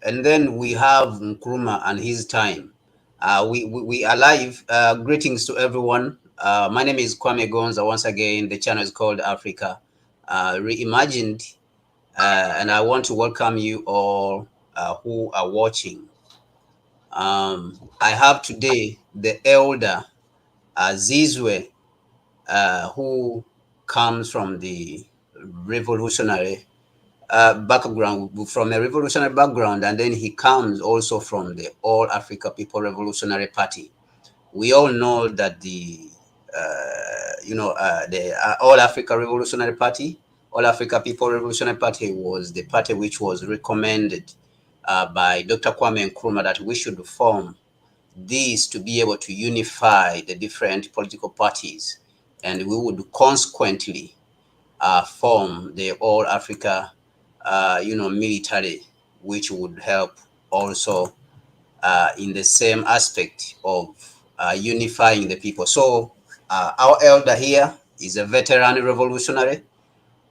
and then we have Nkrumah and his time. We are live. Greetings to everyone. My name is Kwame Gonza. Once again, the channel is called Africa Reimagined, and I want to welcome you all who are watching. I have today the elder Zizwe, who comes from the revolutionary background, from a revolutionary background, and then he comes also from the All Africa People Revolutionary Party. We all know that the All Africa Revolutionary Party, All Africa People Revolutionary Party, was the party which was recommended by Dr. Kwame Nkrumah that we should form this to be able to unify the different political parties, and we would consequently form the All Africa, military, which would help also in the same aspect of unifying the people. So our elder here is a veteran revolutionary,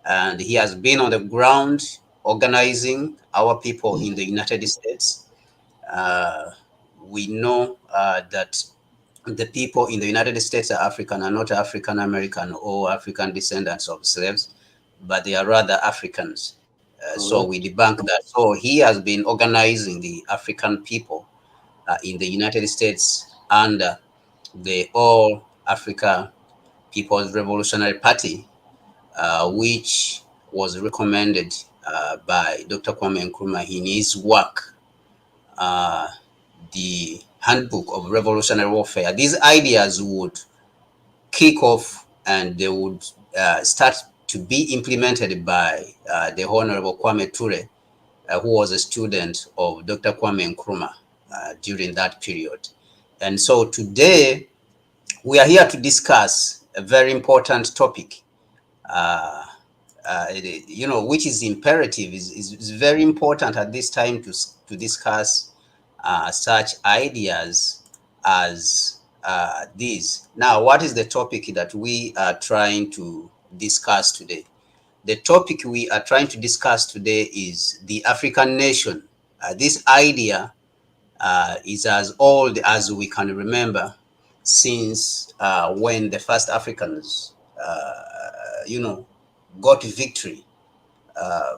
and he has been on the ground organizing our people in the United States. Uh, we know that the people in the United States are African, are not African American or African descendants of slaves, but they are rather Africans. So we debunk that. So he has been organizing the African people in the United States under the All Africa People's Revolutionary Party, which was recommended by Dr. Kwame Nkrumah in his work, uh, the Handbook of Revolutionary Warfare. These ideas would kick off and they would start to be implemented by the Honorable Kwame Ture, who was a student of Dr. Kwame Nkrumah during that period. And so today we are here to discuss a very important topic, which is imperative, is very important at this time to discuss such ideas as these. Now, what is the topic that we are trying to discuss today? The topic we are trying to discuss today is the African nation. This idea is as old as we can remember, since when the first Africans, got victory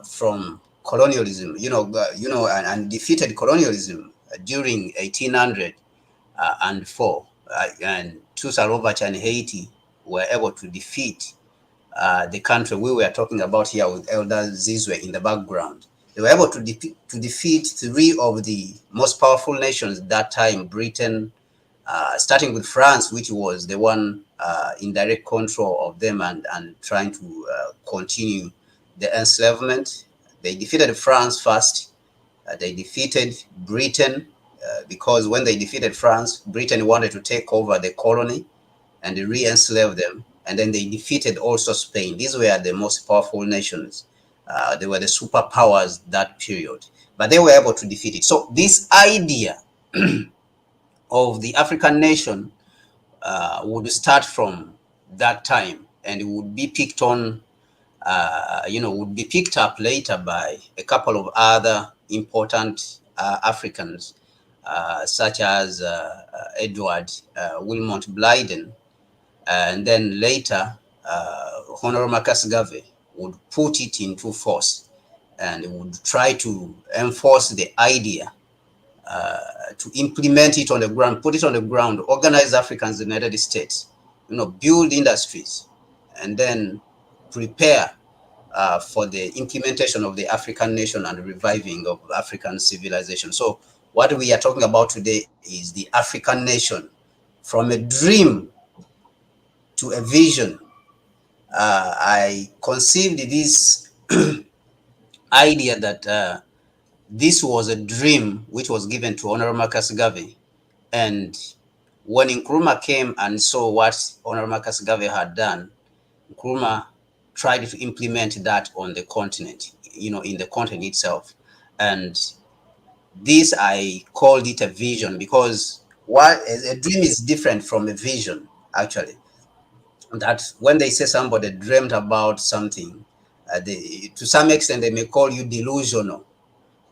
from colonialism, and defeated colonialism during 1804, and Salvador and Haiti were able to defeat the country we were talking about here with Elder Zizwe in the background. They were able to defeat three of the most powerful nations at that time, Britain, starting with France, which was the one in direct control of them and trying to continue the enslavement. They defeated France first. They defeated Britain because when they defeated France, Britain wanted to take over the colony and re-enslave them. And then they defeated also Spain. These were the most powerful nations. They were the superpowers that period, but they were able to defeat it. So this idea of the African nation would start from that time, and it would be picked on, would be picked up later by a couple of other important Africans, such as Edward Wilmot Blyden, and then later Honorable Marcus Garvey would put it into force and would try to enforce the idea, to implement it on the ground, put it on the ground, organize Africans in the United States, build industries, and then prepare for the implementation of the African nation and reviving of African civilization. So what we are talking about today is the African nation, from a dream to a vision. I conceived this idea that this was a dream which was given to Honorable Marcus Garvey. And when Nkrumah came and saw what Honorable Marcus Garvey had done, Nkrumah tried to implement that on the continent, in the continent itself. And this, I called it a vision, because what a dream is different from a vision, actually. That when they say somebody dreamt about something, to some extent they may call you delusional.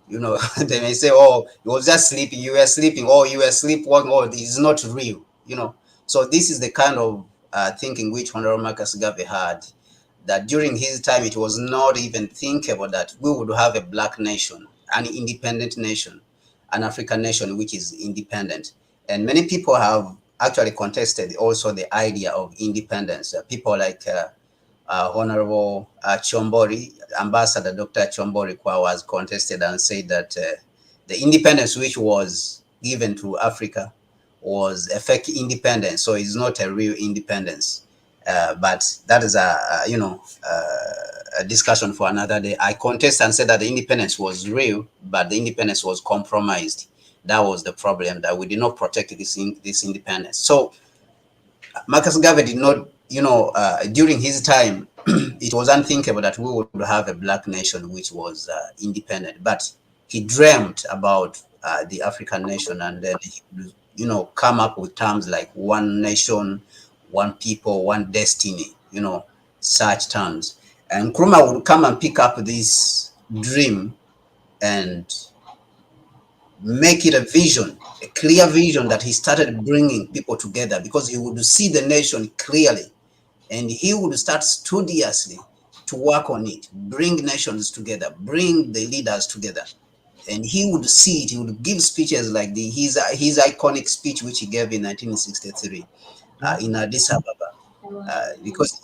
You know, they may say, oh, you was just sleeping, you were sleeping, or you were sleepwalking, or it's not real, you know. So this is the kind of thinking which Honorable Marcus Garvey had, that during his time it was not even thinkable that we would have a black nation, an independent nation, an African nation which is independent. And many people have actually contested also the idea of independence. People like Honorable Chombori, Ambassador Dr. Chombori Kwa was contested and said that the independence which was given to Africa was a fake independence, so it's not a real independence. But that is a discussion for another day. I contest and said that the independence was real, but the independence was compromised. That was the problem, that we did not protect this independence. So Marcus Garvey did not, during his time, it was unthinkable that we would have a black nation which was independent. But he dreamt about the African nation, and then he would, come up with terms like one nation, one people, one destiny, such terms. And Nkrumah would come and pick up this dream and make it a vision, a clear vision, that he started bringing people together, because he would see the nation clearly and he would start studiously to work on it, bring nations together, bring the leaders together. And he would see it, he would give speeches like his iconic speech which he gave in 1963 in Addis Ababa, because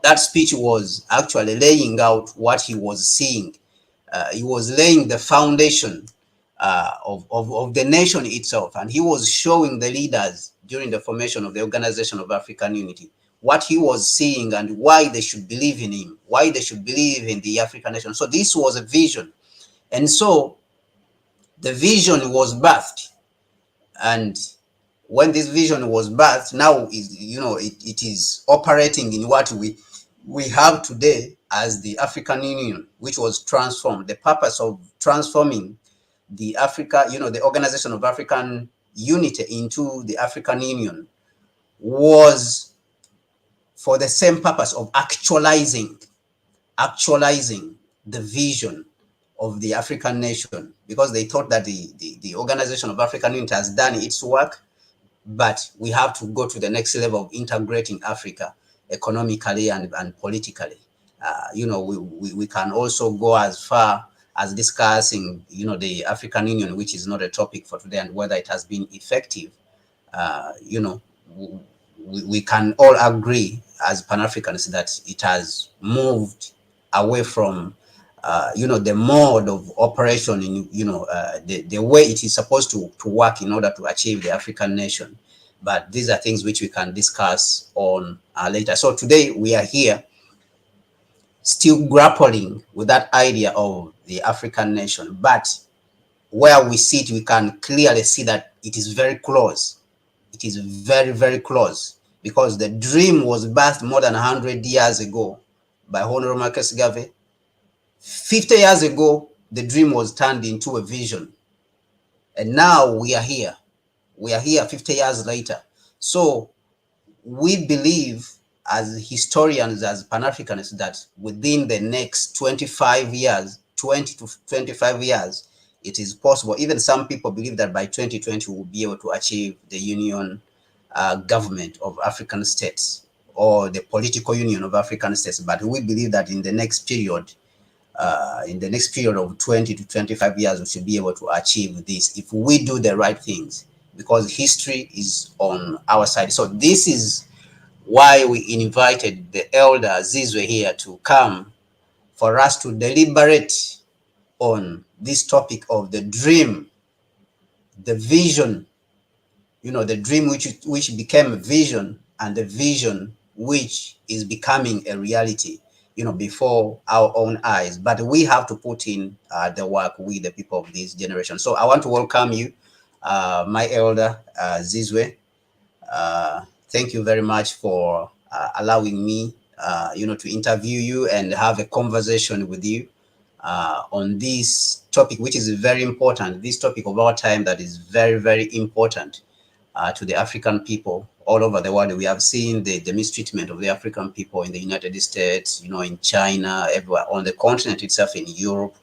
that speech was actually laying out what he was seeing. He was laying the foundation of the nation itself, and he was showing the leaders during the formation of the Organization of African Unity what he was seeing and why they should believe in him, why they should believe in the African nation. So this was a vision, and so the vision was birthed. And when this vision was birthed, now it is operating in what we have today as the African Union, which was transformed. The purpose of transforming the the Organization of African Unity into the African Union was for the same purpose of actualizing the vision of the African nation, because they thought that the Organization of African Unity has done its work, but we have to go to the next level of integrating Africa economically and politically. We can also go as far as discussing, the African Union, which is not a topic for today, and whether it has been effective. We can all agree as Pan-Africans that it has moved away from the mode of operation in the way it is supposed to work in order to achieve the African nation. But these are things which we can discuss on later. So today we are here still grappling with that idea of the African nation, but where we sit, we can clearly see that it is very close. It is very, very close, because the dream was birthed more than 100 years ago by Honorable Marcus Garvey. 50 years ago, the dream was turned into a vision. And now we are here. We are here 50 years later. So we believe as historians, as Pan-Africanists, that within the next 25 years, 20 to 25 years, it is possible. Even some people believe that by 2020, we'll be able to achieve the union government of African states, or the political union of African states. But we believe that in the next period, of 20 to 25 years, we should be able to achieve this if we do the right things, because history is on our side. So this is why we invited the elder Zizwe here to come for us to deliberate on this topic of the dream, the vision, the dream which became a vision, and the vision which is becoming a reality, before our own eyes. But we have to put in the work, we, the people of this generation. So I want to welcome you, my elder Zizwe. Thank you very much for allowing me, to interview you and have a conversation with you on this topic, which is very important. This topic of our time that is very, very important to the African people all over the world. We have seen the mistreatment of the African people in the United States, in China, everywhere, on the continent itself, in Europe.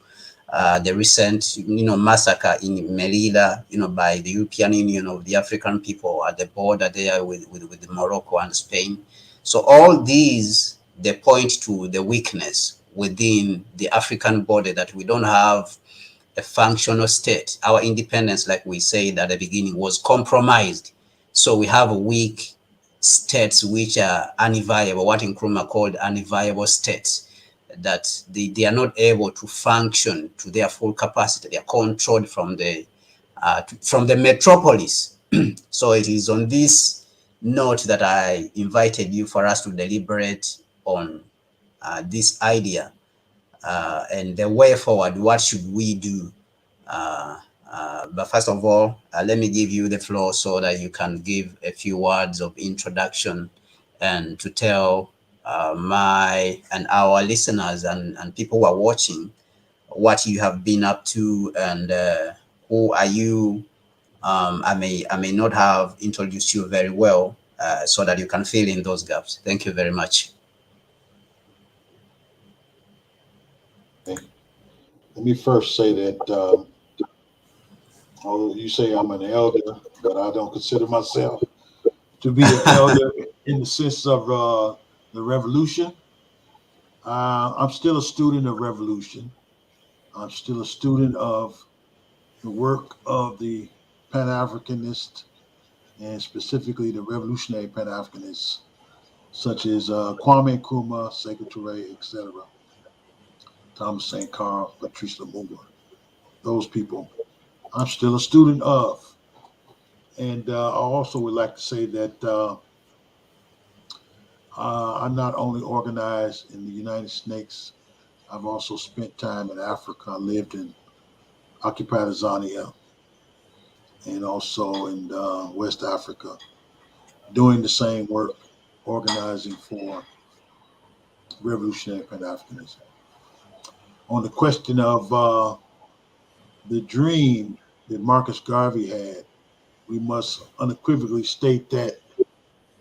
the recent, massacre in Melilla, by the European Union of the African people at the border there with Morocco and Spain. So all these, they point to the weakness within the African body, that we don't have a functional state. Our independence, like we said at the beginning, was compromised. So we have weak states which are unviable, what Nkrumah called unviable states, that they are not able to function to their full capacity. They are controlled from the metropolis. So it is on this note that I invited you for us to deliberate on this idea, and the way forward. What should we do? Uh, but first of all, let me give you the floor so that you can give a few words of introduction and to tell my and our listeners and people who are watching what you have been up to, and who are you. I may not have introduced you very well, so that you can fill in those gaps. Thank you very much. Okay. Let me first say that although you say I'm an elder, but I don't consider myself to be an elder in the sense of the revolution. I'm still a student of revolution. I'm still a student of the work of the Pan Africanist and specifically the revolutionary Pan Africanists, such as Kwame Nkrumah, Secretary, etc., Thomas St. Carl, Patrice Lumumba, those people. I'm still a student of. And I also would like to say that I'm not only organized in the United States, I've also spent time in Africa. I lived in occupied Azania and also in West Africa, doing the same work, organizing for revolutionary Pan Africanism. On the question of the dream that Marcus Garvey had, we must unequivocally state that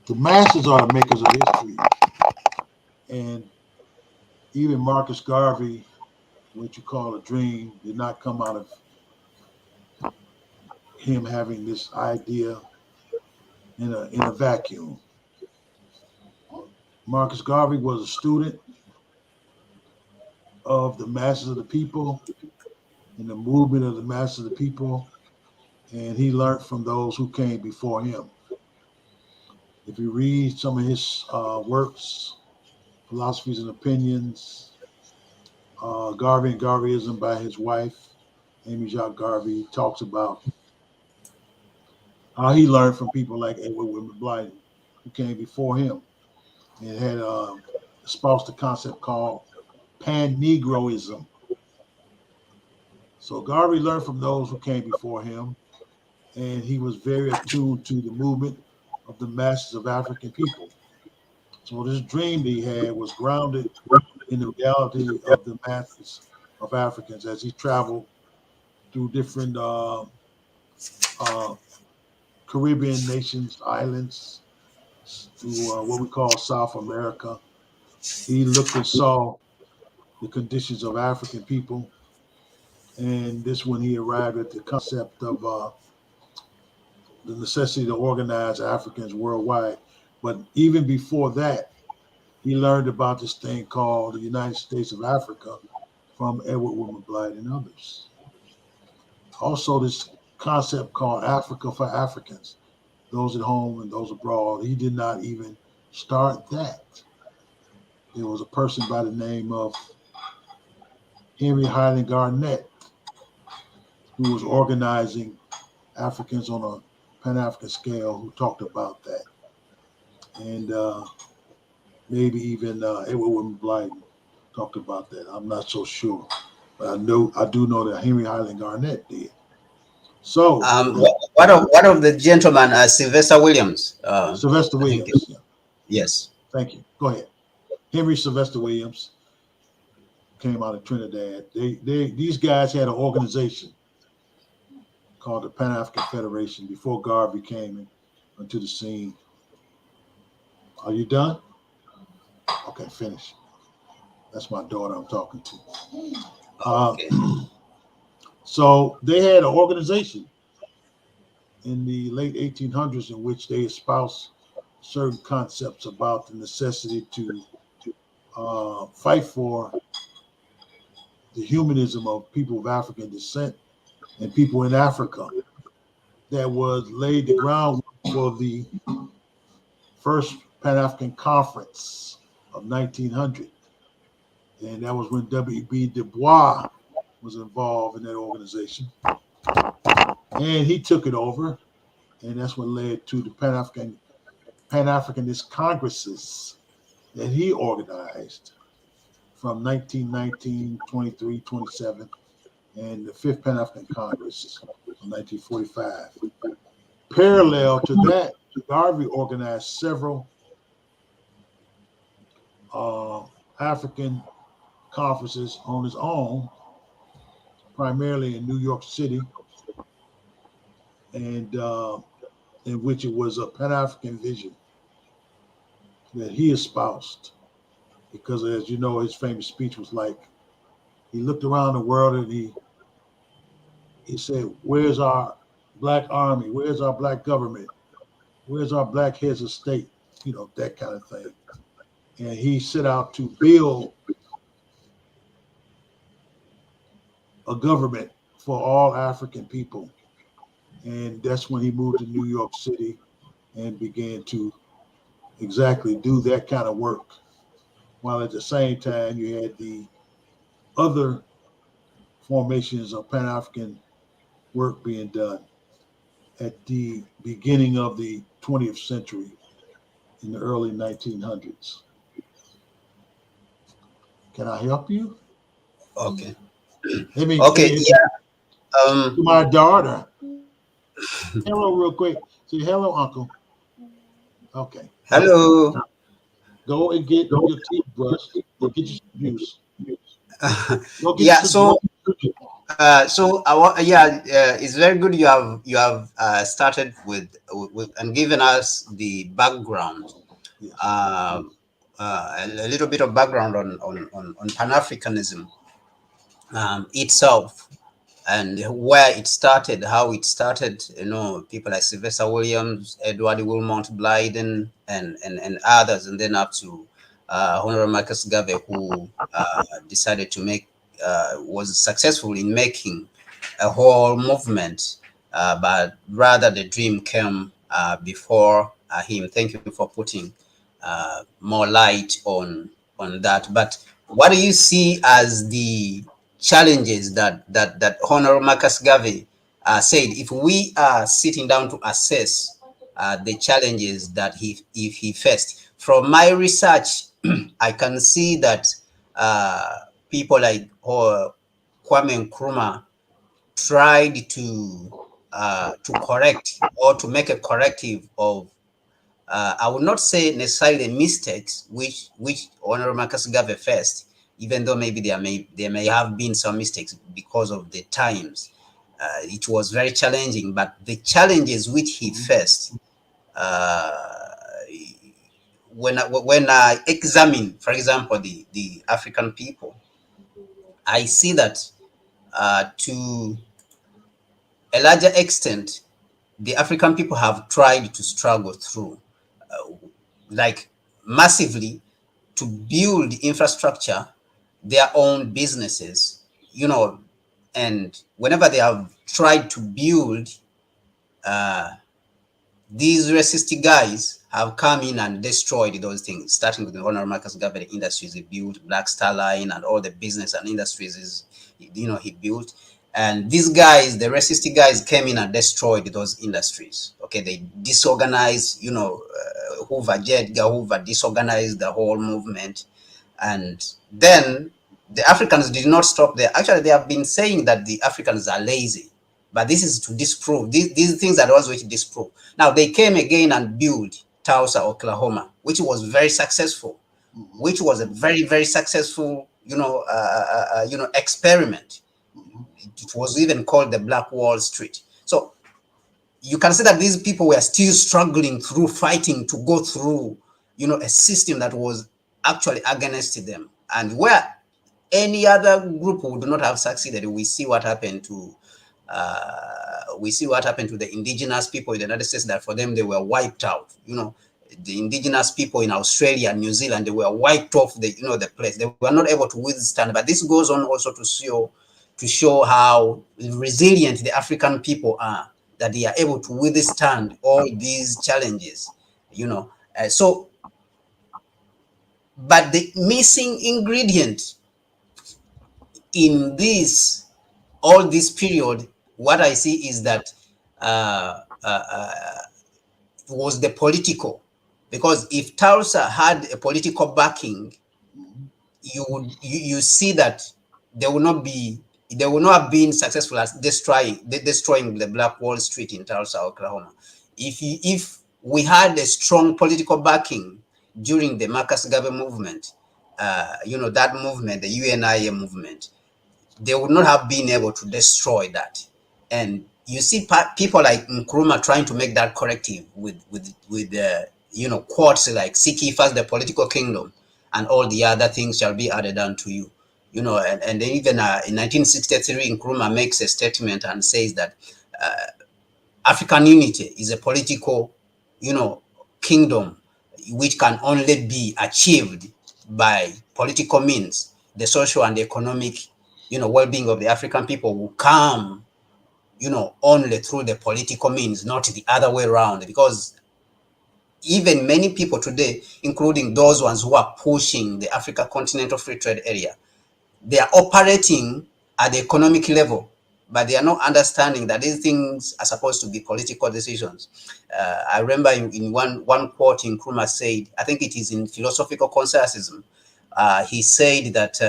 the masses are the makers of history. And even Marcus Garvey, what you call a dream, did not come out of him having this idea in a vacuum. Marcus Garvey was a student of the masses of the people and the movement of the masses of the people, and he learned from those who came before him. If you read some of his works, Philosophies and Opinions, Garvey and Garveyism by his wife, Amy Jacques Garvey, talks about how he learned from people like Edward Whitman Blyden, who came before him and had espoused a concept called pan-Negroism. So Garvey learned from those who came before him, and he was very attuned to the movement of the masses of African people. So this dream that he had was grounded in the reality of the masses of Africans as he traveled through different uh, Caribbean nations, islands, through what we call South America. He looked and saw the conditions of African people, and this when he arrived at the concept of the necessity to organize Africans worldwide. But even before that, he learned about this thing called the United States of Africa from Edward Wilmer Blythe and others. Also, this concept called Africa for Africans, those at home and those abroad. He did not even start that. There was a person by the name of Henry Highland Garnett who was organizing Africans on a Pan African scale who talked about that. And maybe even Edward Wilmer Blythe talked about that. I'm not so sure. But I do know that Henry Highland Garnett did. So What of the gentleman, Sylvester Williams? Sylvester I think, Williams, yeah. yes. Thank you. Go ahead. Henry Sylvester Williams came out of Trinidad. These guys had an organization called the Pan African Federation before Garvey came into the scene. Are you done? Okay, finish. That's my daughter I'm talking to. Okay. So they had an organization in the late 1800s in which they espoused certain concepts about the necessity to fight for the humanism of people of African descent and people in Africa. That was laid the groundwork for the first Pan African Conference of 1900. And that was when W.B. Du Bois was involved in that organization. And he took it over. And that's what led to the Pan-Africanist Congresses that he organized from 1919, 23, 27, and the Fifth Pan-African Congress of 1945. Parallel to that, Garvey organized several African conferences on his own, primarily in New York City, and in which it was a Pan-African vision that he espoused. Because, as you know, his famous speech was like, he looked around the world and he said, "Where's our black army? Where's our black government? Where's our black heads of state?" You know, that kind of thing. And he set out to build a government for all African people. And that's when he moved to New York City and began to exactly do that kind of work. While at the same time, you had the other formations of Pan-African work being done at the beginning of the 20th century in the early 1900s. Can I help you? Okay. Let me Okay. Yeah. to my daughter. Hello, real quick. Say hello, Uncle. Okay. Hello. Go and get your teeth brushed and get your juice. Go get Yeah. some. It's very good you have started with and given us the background, Yes. a little bit of background on Pan-Africanism itself, and where it started, how it started. People like Sylvester Williams, Edward Wilmot Blyden, and others, and then up to Honorable Marcus Garvey, who decided to make was successful in making a whole movement, but rather the dream came before him. Thank you for putting more light on that. But what do you see as the challenges that Honorable Marcus Garvey said, if we are sitting down to assess the challenges that he faced? From my research, I can see that people like Kwame Nkrumah tried to correct or to make a corrective of I would not say necessarily mistakes which Honorable Marcus Garvey faced, even though maybe there may have been some mistakes because of the times. It was very challenging, but the challenges which he faced, uh, when I examine, for example, the African people, I see that to a larger extent, the African people have tried to struggle through, like massively, to build infrastructure, their own businesses, and whenever they have tried to build, uh, these racist guys have come in and destroyed those things, starting with the Honorable Marcus Garvey Industries. He built Black Star Line and all the business and industries he built. And these guys, the racist guys, came in and destroyed those industries. Okay, they disorganized, Hoover, J. Edgar Hoover disorganized the whole movement. And then the Africans did not stop there. Actually, they have been saying that the Africans are lazy. But this is to disprove. These things are the ones which disprove. Now, they came again and built Tulsa, Oklahoma, which was very successful, which was a very, very successful, experiment. It was even called the Black Wall Street. So you can see that these people were still struggling through fighting to go through, a system that was actually against them. And where any other group would not have succeeded. We see what happened to the indigenous people in the United States, that for them they were wiped out. The indigenous people in Australia and New Zealand, they were wiped off the place. They were not able to withstand. But this goes on also to show how resilient the African people are, that they are able to withstand all these challenges. So, but the missing ingredient in all this period, what I see is that uh, uh, uh, was the political. Because if Tulsa had a political backing, you see that they will not have been successful as destroying the Black Wall Street in Tulsa, Oklahoma. If we had a strong political backing during the Marcus Garvey movement, that movement, the UNIA movement, they would not have been able to destroy that. And you see people like Nkrumah trying to make that corrective with quotes like "Seek ye first the political kingdom, and all the other things shall be added unto you." And then even in 1963, Nkrumah makes a statement and says that African unity is a political, kingdom which can only be achieved by political means. The social and economic, well-being of the African people will come, only through the political means, not the other way around. Because even many people today, including those ones who are pushing the Africa Continental Free Trade Area, they are operating at the economic level, but they are not understanding that these things are supposed to be political decisions. I remember in one quote in Nkrumah said, I think it is in Philosophical Consensus, he said that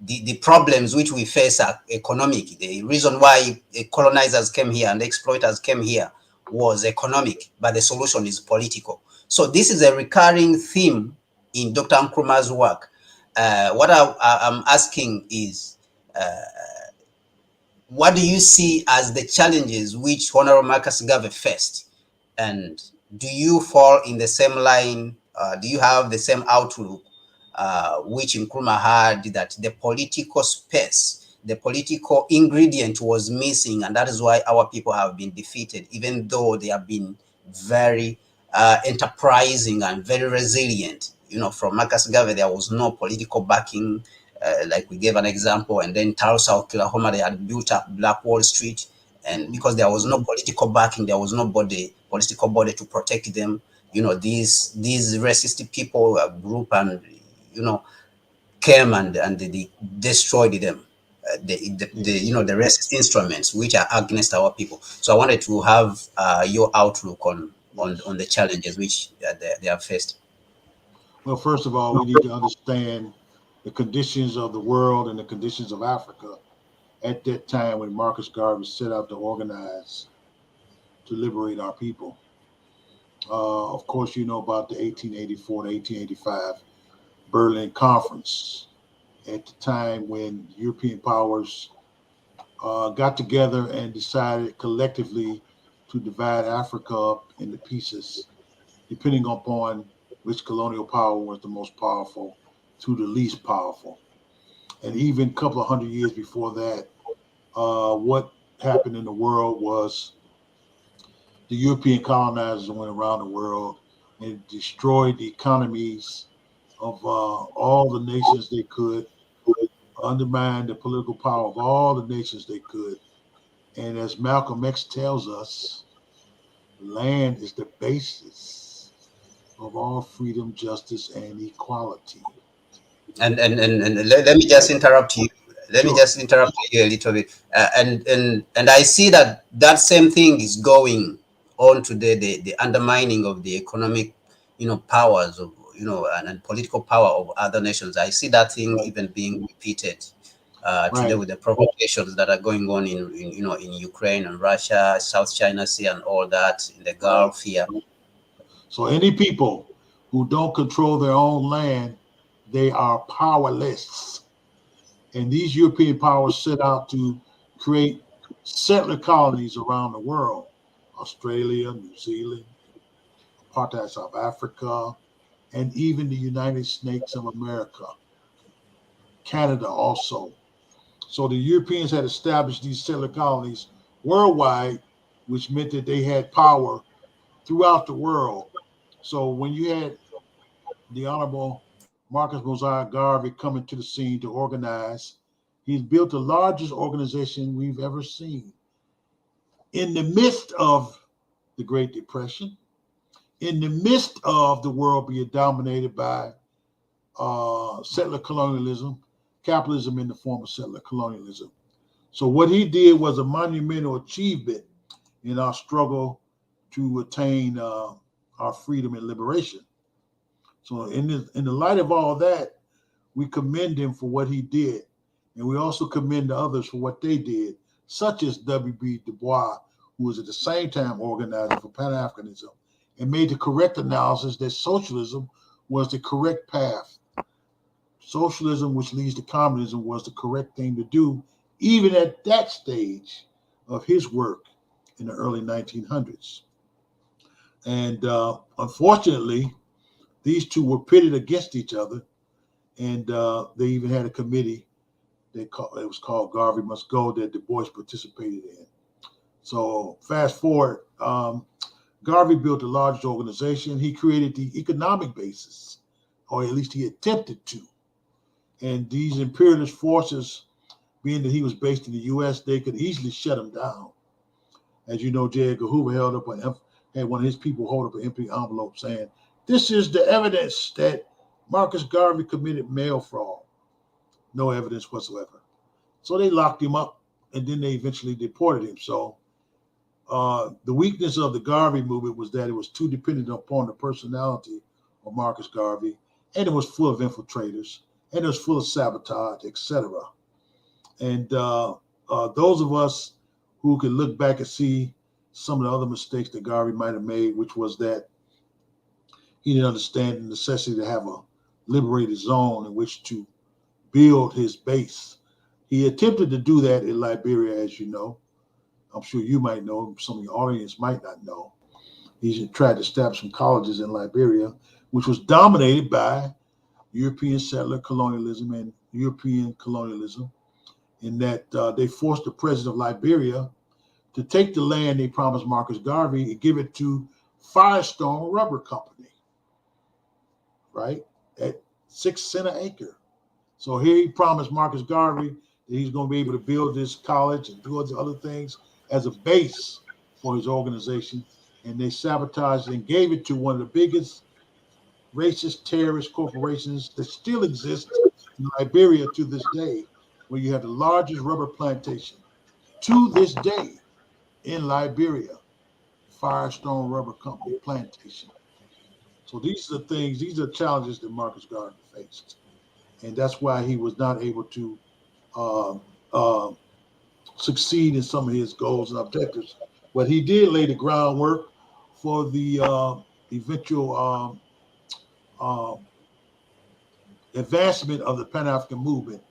the problems which we face are economic. The reason why colonizers came here and exploiters came here was economic, but the solution is political. So this is a recurring theme in Dr. Nkrumah's work. What I'm asking is, what do you see as the challenges which Honorable Marcus Garvey faced? And do you fall in the same line? Do you have the same outlook which Nkrumah had, that the political space, the political ingredient was missing, and that is why our people have been defeated, even though they have been very enterprising and very resilient? From Marcus Garvey, there was no political backing, like we gave an example, and then Tulsa, Oklahoma, they had built up Black Wall Street, and because there was no political backing, there was no political body to protect them. These racist people group, and came and they destroyed them. The racist instruments which are against our people. So I wanted to have your outlook on the challenges which they have faced. Well, first of all, we need to understand the conditions of the world and the conditions of Africa at that time when Marcus Garvey set out to organize to liberate our people. Of course, you know about the 1884 to 1885 Berlin Conference, at the time when European powers got together and decided collectively to divide Africa up into pieces, depending upon which colonial power was the most powerful to the least powerful. And even a couple of hundred years before that, what happened in the world was the European colonizers went around the world and destroyed the economies of all the nations they could, undermined the political power of all the nations they could. And as Malcolm X tells us, land is the basis of all freedom, justice, and equality. And let me just interrupt you. Let me Sure. just interrupt you a little bit. And I see that same thing is going on today. The undermining of the economic, powers of, and political power of other nations. I see that thing Right. even being repeated today Right. with the provocations that are going on in Ukraine and Russia, South China Sea, and all that in the Right. Gulf here. So any people who don't control their own land, they are powerless. And these European powers set out to create settler colonies around the world: Australia, New Zealand, apartheid South Africa, and even the United States of America, Canada also. So the Europeans had established these settler colonies worldwide, which meant that they had power throughout the world. So when you had the Honorable Marcus Mosiah Garvey coming to the scene to organize, he's built the largest organization we've ever seen. In the midst of the Great Depression, in the midst of the world being dominated by settler colonialism, capitalism in the form of settler colonialism. So what he did was a monumental achievement in our struggle to attain our freedom and liberation. So in the light of all that, we commend him for what he did. And we also commend the others for what they did, such as W.B. Du Bois, who was at the same time organizing for Pan-Africanism and made the correct analysis that socialism was the correct path. Socialism, which leads to communism, was the correct thing to do, even at that stage of his work in the early 1900s. And unfortunately, these two were pitted against each other, and they even had a committee it was called Garvey Must Go that Du Bois participated in. So fast forward, Garvey built the largest organization. He created the economic basis, or at least he attempted to. And these imperialist forces, being that he was based in the U.S., they could easily shut him down. As you know, J. Edgar Hoover had one of his people hold up an empty envelope saying, "This is the evidence that Marcus Garvey committed mail fraud." No evidence whatsoever. So they locked him up, and then they eventually deported him. So the weakness of the Garvey movement was that it was too dependent upon the personality of Marcus Garvey, and it was full of infiltrators, and it was full of sabotage, etc. And those of us who can look back and see some of the other mistakes that Garvey might have made, which was that he didn't understand the necessity to have a liberated zone in which to build his base. He attempted to do that in Liberia, as you know. I'm sure you might know, some of your audience might not know. He tried to establish some colleges in Liberia, which was dominated by European settler colonialism and European colonialism, in that they forced the president of Liberia to take the land they promised Marcus Garvey and give it to Firestone Rubber Company, right, at 6 cents an acre. So here he promised Marcus Garvey that he's going to be able to build this college and do other things as a base for his organization. And they sabotaged it and gave it to one of the biggest racist terrorist corporations that still exist in Liberia to this day, where you have the largest rubber plantation to this day in Liberia, Firestone Rubber Company plantation. So these are the things, these are the challenges that Marcus Garvey faced. And that's why he was not able to succeed in some of his goals and objectives. But he did lay the groundwork for the eventual advancement of the Pan-African movement,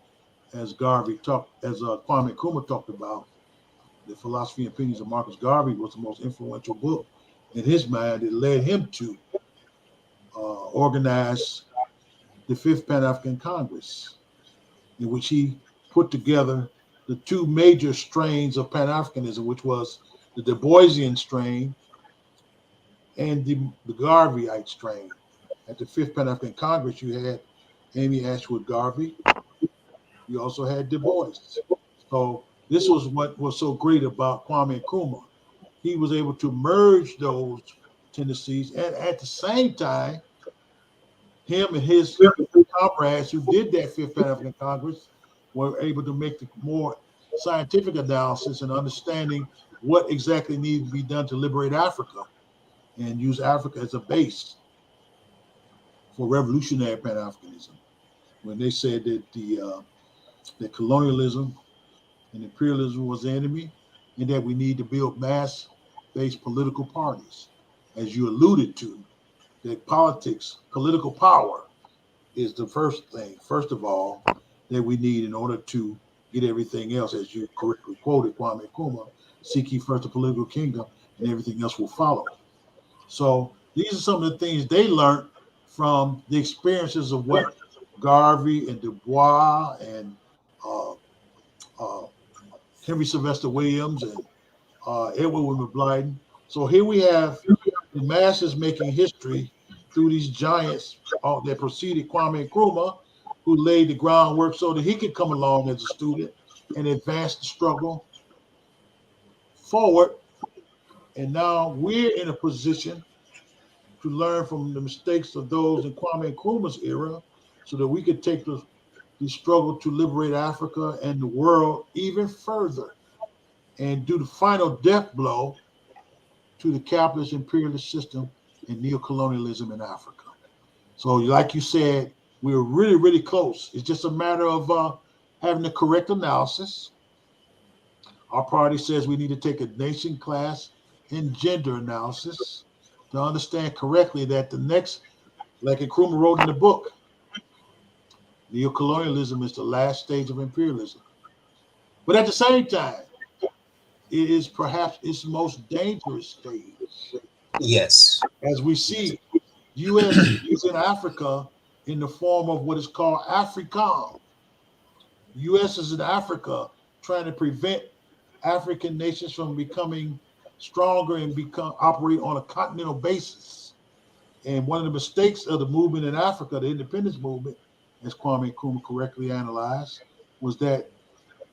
as Kwame Nkrumah talked about. The Philosophy and Opinions of Marcus Garvey was the most influential book in his mind. It led him to organize the Fifth Pan-African Congress, in which he put together the two major strains of Pan-Africanism, which was the Du Boisian strain and the Garveyite strain. At the Fifth Pan-African Congress, you had Amy Ashwood Garvey. You also had Du Bois. So this was what was so great about Kwame Nkrumah. He was able to merge those tendencies, and at the same time, him and his comrades who did that Fifth Pan-African Congress were able to make the more scientific analysis and understanding what exactly needed to be done to liberate Africa and use Africa as a base for revolutionary Pan-Africanism. When they said that that colonialism and imperialism was the enemy, and that we need to build mass-based political parties, as you alluded to, that politics, political power, is the first thing, first of all, that we need in order to get everything else, as you correctly quoted Kwame Nkrumah, seek ye first the political kingdom, and everything else will follow. So these are some of the things they learned from the experiences of what Garvey and Du Bois and uh, uh, Henry Sylvester Williams and Edward William Blyden. So here we have the masses making history through these giants that preceded Kwame Nkrumah, who laid the groundwork so that he could come along as a student and advance the struggle forward. And now we're in a position to learn from the mistakes of those in Kwame Nkrumah's era so that we could take the struggle to liberate Africa and the world even further and do the final death blow to the capitalist imperialist system and neocolonialism in Africa. So, like you said, we're really, really close. It's just a matter of having the correct analysis. Our party says we need to take a nation, class, and gender analysis to understand correctly that the next, like Nkrumah wrote in the book, neocolonialism is the last stage of imperialism. But at the same time, it is perhaps its most dangerous stage. Yes. As we see, U.S. is in Africa in the form of what is called AFRICOM. U.S. is in Africa trying to prevent African nations from becoming stronger and operate on a continental basis. And one of the mistakes of the movement in Africa, the independence movement, as Kwame Nkrumah correctly analyzed, was that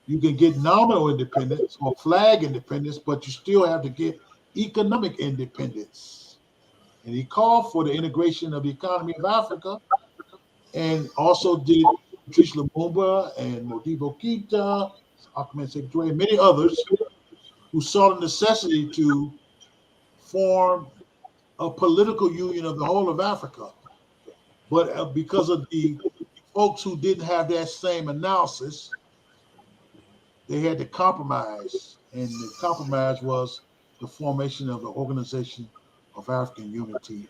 you can get nominal independence or flag independence, but you still have to get economic independence. And he called for the integration of the economy of Africa, and also did Patrice Lumumba and Modibo Keita, Ahmed Secretary, and many others who saw the necessity to form a political union of the whole of Africa. But because of the folks who didn't have that same analysis, they had to compromise. And the compromise was the formation of the Organization of African Unity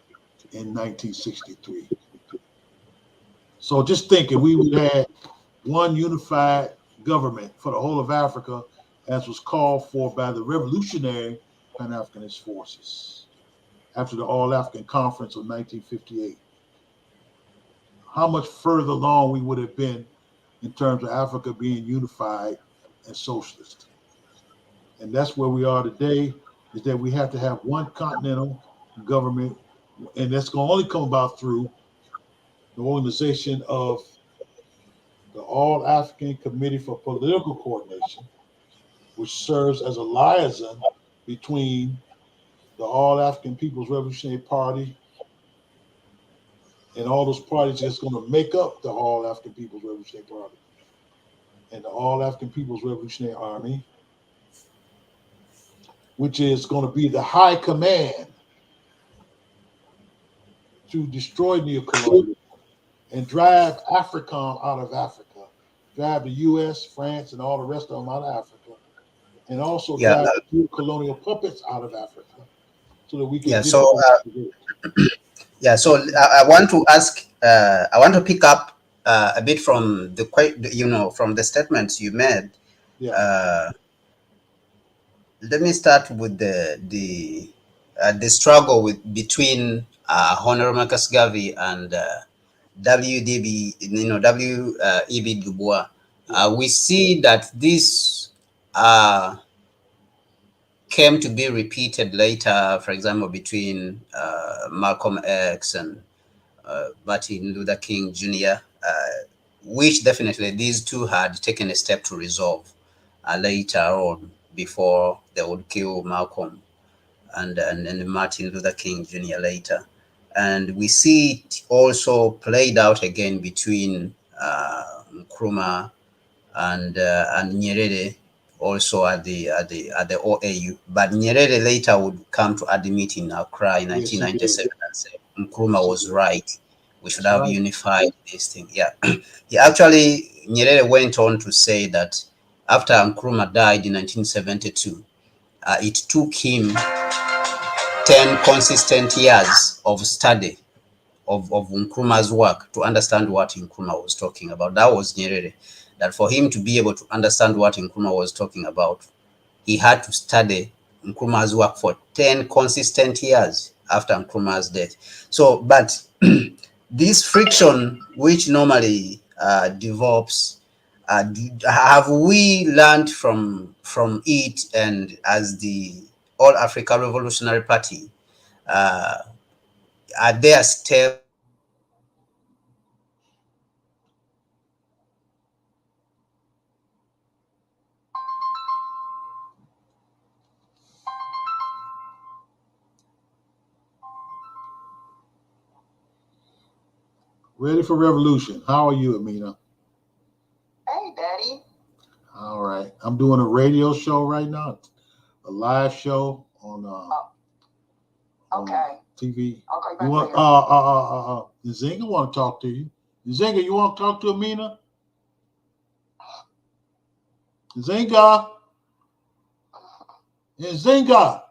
in 1963. So just think if we would have one unified government for the whole of Africa, as was called for by the revolutionary Pan-Africanist forces after the All-African Conference of 1958, how much further along we would have been in terms of Africa being unified and socialist. And that's where we are today, is that we have to have one continental government, and that's going to only come about through the organization of the All-African Committee for Political Coordination, which serves as a liaison between the All-African People's Revolutionary Party and all those parties that's going to make up the All-African People's Revolutionary Party and the All-African People's Revolutionary Army, which is going to be the high command to destroy neocolonialism and drive AFRICOM out of Africa, drive the U.S., France, and all the rest of them out of Africa, and also drive the colonial puppets out of Africa, so that we can So I want to ask, I want to pick up a bit from from the statements you made. Yeah. Let me start with the struggle between Honorable Marcus Garvey and W.D.B. W.E.B. Du Bois. We see that this came to be repeated later, for example, between Malcolm X and Martin Luther King Jr., which definitely these two had taken a step to resolve later on, before they would kill Malcolm and Martin Luther King Jr. later. And we see it also played out again between Nkrumah and Nyerere, also at the OAU. But Nyerere later would come to admit in Accra in 1997 and say Nkrumah was right. We should have unified this thing. Yeah. Nyerere went on to say that after Nkrumah died in 1972, it took him 10 consistent years of study of Nkrumah's work to understand what Nkrumah was talking about. That was Nyerere. That for him to be able to understand what Nkrumah was talking about, he had to study Nkrumah's work for 10 consistent years after Nkrumah's death. So, but this friction which normally develops, have we learned from it? And as the All Africa Revolutionary Party, uh, are there steps that we have taken to Ready for revolution. How are you, Amina? Hey, Daddy. All right. I'm doing a radio show right now, a live show on Okay. TV. I'll call you You back want later. Nzinga want to talk to you. Nzinga, you want to talk to Amina? Nzinga, Nzinga.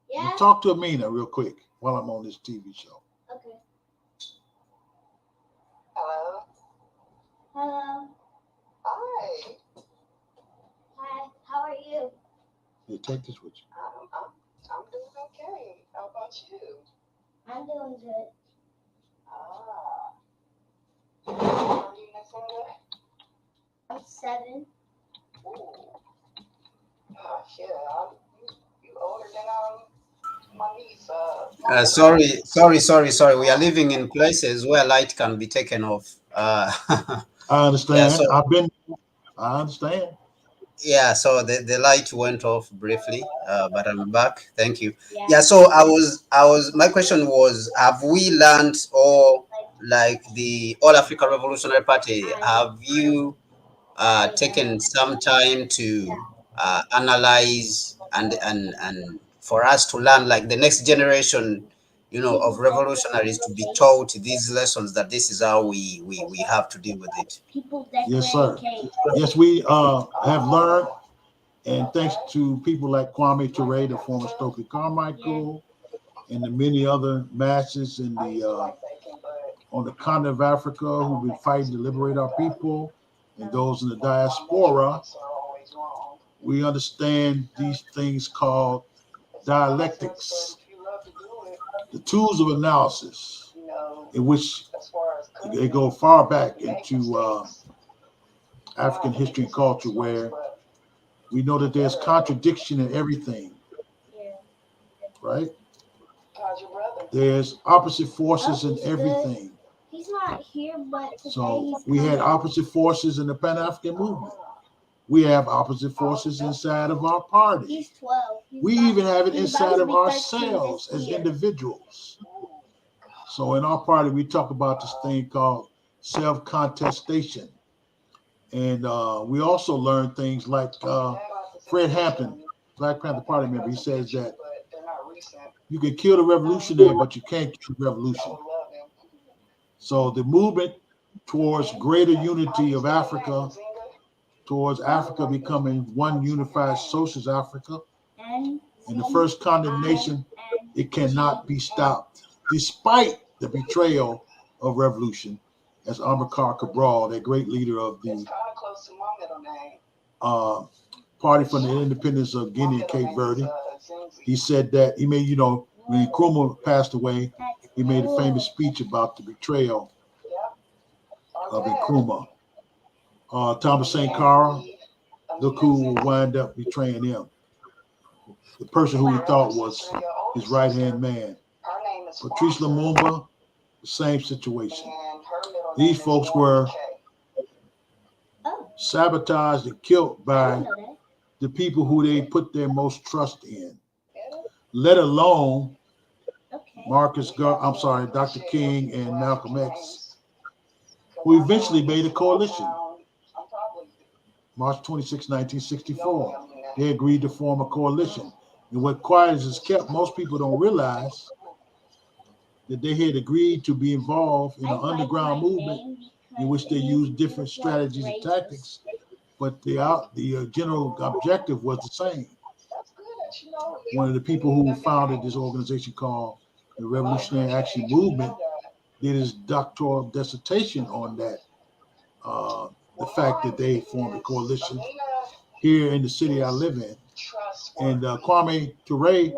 Yeah. Talk to Amina real quick while I'm on this TV show. Okay. Hello. Hello. Hi. Hi. How are you? Yeah, take this with you. I'm doing okay. How about you? I'm doing good. Ah. How old are you, Nzinga? I'm 7. Ooh. Gosh, yeah. You older than my niece. sorry. We are living in places where light can be taken off. I Yeah, understand. so I understand. yeah, so the light went off briefly, but I'm back. Thank you. Yeah. Yeah, so my question was, have we learned, or like the All Africa Revolutionary Party, have you taken some time to analyze and for us to learn, like the next generation, of revolutionaries to be taught these lessons, that this is how we have to deal with it? People Yes, decorating sir. cake. Yes, we have learned, and thanks to people like Kwame Ture, the former Stokely Carmichael, and the many other masses in the on the continent of Africa who've been fighting to liberate our people, and those in the diaspora, we understand these things called dialectics, the tools of analysis, in which they go far back into African history and culture, where we know that there's contradiction in everything, right? There's opposite forces in everything. He's not here, but so we had opposite forces in the Pan-African movement. We have opposite forces inside of our party. He's 12. We even have it inside of ourselves as individuals. So in our party, we talk about this thing called self-contestation. And we also learn things like Fred Hampton, Black Panther Party member, he says that you can kill the revolutionary, but you can't kill the revolution. So the movement towards greater unity of Africa, towards Africa becoming one unified socialist Africa, and the first condemnation, it cannot be stopped, despite the betrayal of revolution, as Amilcar Cabral, that great leader of the Party for the Independence of Guinea and Cape Verde. He said that he made, when Nkrumah passed away, he made a famous speech about the betrayal of Nkrumah. Thomas Sankara, look who will wind up betraying him. The person who he thought was his right-hand man. Patrice Lumumba, the same situation. These folks were sabotaged and killed by the people who they put their most trust in, let alone Dr. King and Malcolm X, who eventually made a coalition. March 26, 1964, they agreed to form a coalition. And what quiet is kept, most people don't realize that they had agreed to be involved in an underground movement in which they used different strategies and tactics, but the general objective was the same. One of the people who founded this organization called the Revolutionary Action Movement did his doctoral dissertation on that, the fact that they formed a coalition here in the city I live in. And Kwame Ture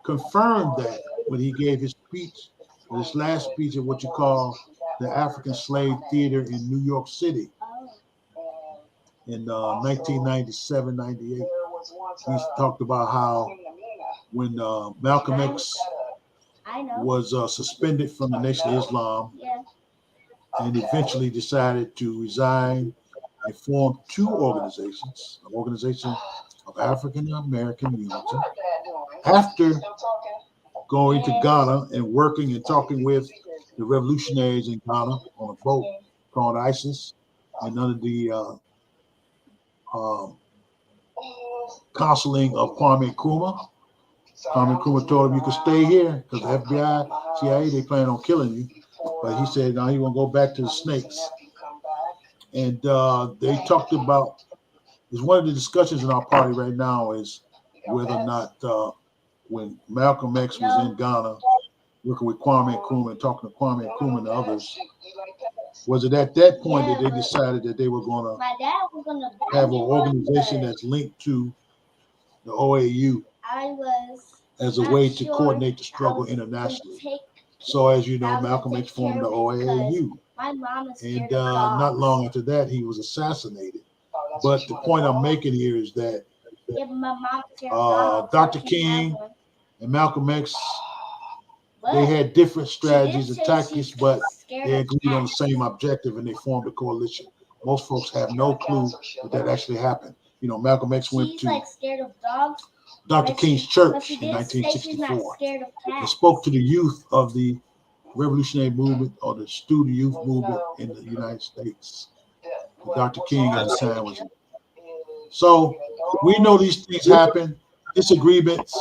confirmed that when he gave his speech This last speech at what you call the African Slave Theater in New York City in 1997, 98. He talked about how when Malcolm X was suspended from the Nation of Islam and eventually decided to resign and form two organizations, an organization of African American Unity. After going to Ghana and working and talking with the revolutionaries in Ghana on a boat called ISIS and under the counseling of Kwame Nkrumah. Kwame Nkrumah told him you could stay here because the FBI, CIA, they plan on killing you. But he said, no, he won't go back to the snakes. And they talked about, it's one of the discussions in our party right now is whether or not when Malcolm X was in Ghana, working with Kwame Nkrumah and talking to Kwame Nkrumah and others, was it at that point that they decided that they were going to have an organization that's linked to the OAU as a way to coordinate the struggle internationally? So as you know, Malcolm X formed the OAU. And not long after that, he was assassinated. But the point I'm making here is that Dr. King and Malcolm X, they had different strategies and tactics, but they agreed on the same objective and they formed a coalition. Most folks have no clue that actually happened. You know, Malcolm X went to Dr. King's church in 1964 and spoke to the youth of the revolutionary movement or the student youth movement in the United States. Dr. King at the time was. So we know these things happen, disagreements,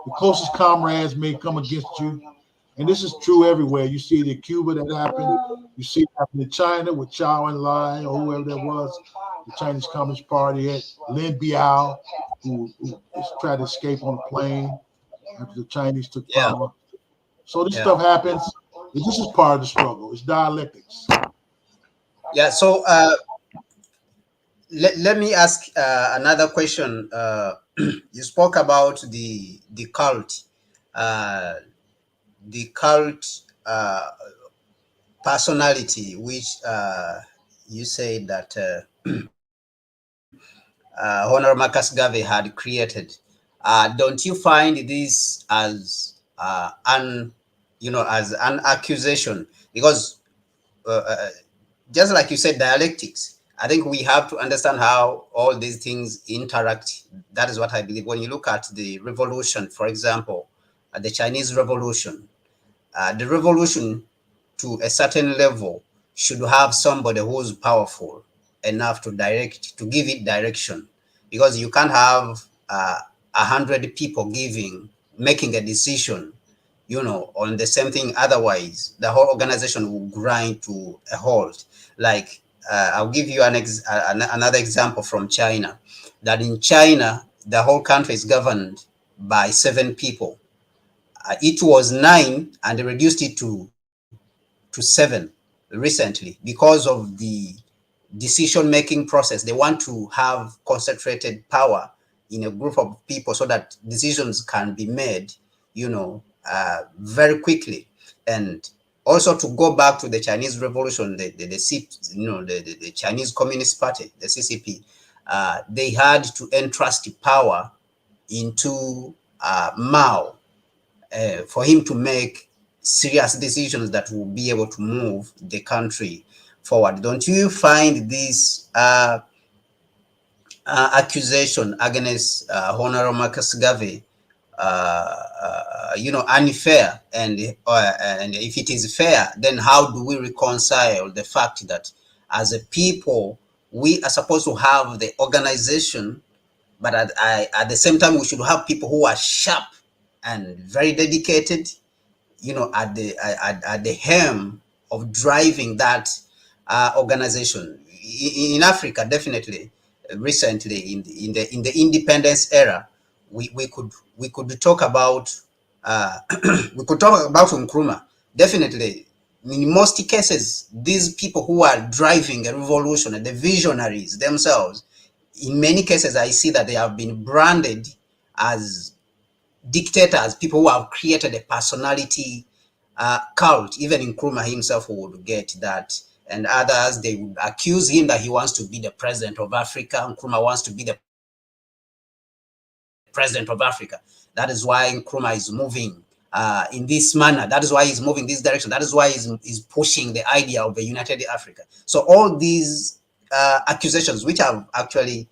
the closest comrades may come against you. And this is true everywhere. You see it in Cuba that happened. You see it happen in China with Chow and Lai or whoever that was. The Chinese Communist Party had Lin Biao, who tried to escape on a plane after the Chinese took power. So this stuff happens. This is part of the struggle. It's dialectics. Yeah. So let me ask another question. You spoke about the cult, personality, which you said that Honorable Marcus Garvey had created. Don't you find this as an accusation? Because just like you said, dialectics. I think we have to understand how all these things interact. That is what I believe. When you look at the revolution, for example, the Chinese Revolution, the revolution to a certain level should have somebody who's powerful enough to give it direction, because you can't have 100 people making a decision, on the same thing. Otherwise, the whole organization will grind to a halt. Like, I'll give you another example from China, that in China, the whole country is governed by 7 people. It was 9 and they reduced it to 7 recently because of the decision-making process. They want to have concentrated power in a group of people so that decisions can be made, very quickly. And also, to go back to the Chinese Revolution, the Chinese Communist Party, the CCP, they had to entrust power into Mao for him to make serious decisions that will be able to move the country forward. Don't you find this accusation against Honorable Marcus Garvey unfair? And if it is fair, then how do we reconcile the fact that as a people we are supposed to have the organization, but at the same time we should have people who are sharp and very dedicated, at the helm of driving that organization? In Africa, definitely, recently in the independence era, we could talk about Nkrumah. Definitely, in most cases, these people who are driving a revolution, the visionaries themselves, in many cases, I see that they have been branded as dictators, people who have created a personality cult. Even Nkrumah himself would get that, and others, they would accuse him that he wants to be the president of Africa. Nkrumah wants to be the president of Africa. That is why Nkrumah is moving in this manner. That is why he's moving this direction. That is why he's pushing the idea of a united Africa. So all these accusations, which have actually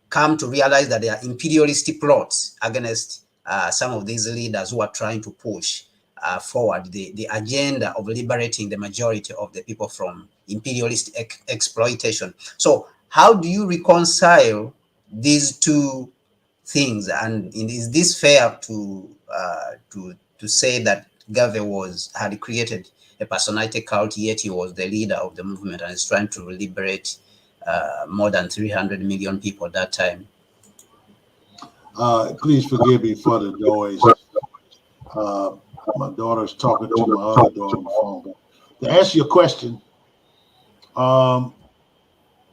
come to realize that they are imperialistic plots against some of these leaders who are trying to push forward the agenda of liberating the majority of the people from imperialist exploitation. So how do you reconcile these two things? And is this fair to say that Garvey had created a personality cult, yet he was the leader of the movement and is trying to liberate more than 300 million people at that time? Please forgive me for the noise. My daughter's talking to my other daughter on the phone. To answer your question,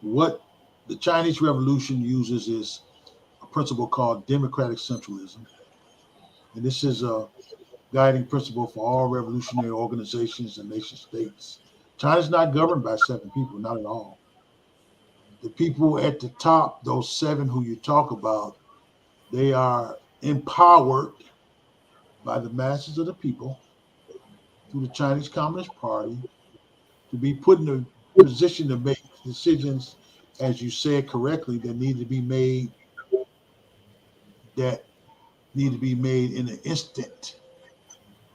what the Chinese Revolution uses is a principle called democratic centralism. And this is a guiding principle for all revolutionary organizations and nation states. China's not governed by 7 people, not at all. The people at the top, those 7 who you talk about, they are empowered by the masses of the people through the Chinese Communist Party to be put in a position to make decisions, as you said correctly, that need to be made in an instant.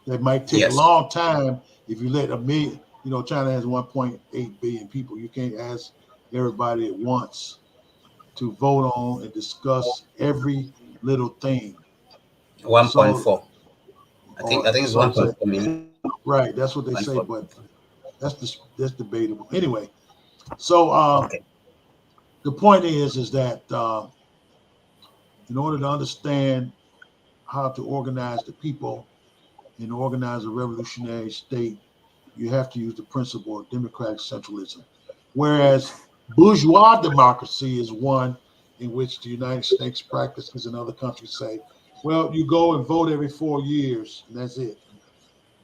That might take a long time if you let a million, China has 1.8 billion people. You can't ask everybody at once to vote on and discuss every little thing. 1.4. So, I think it's 1.4 million. Right, that's what they say, but that's debatable. Anyway, so the point is that in order to understand how to organize the people and organize a revolutionary state, you have to use the principle of democratic centralism. Whereas bourgeois democracy is one in which the United States practices and other countries say, well, you go and vote every 4 years, and that's it.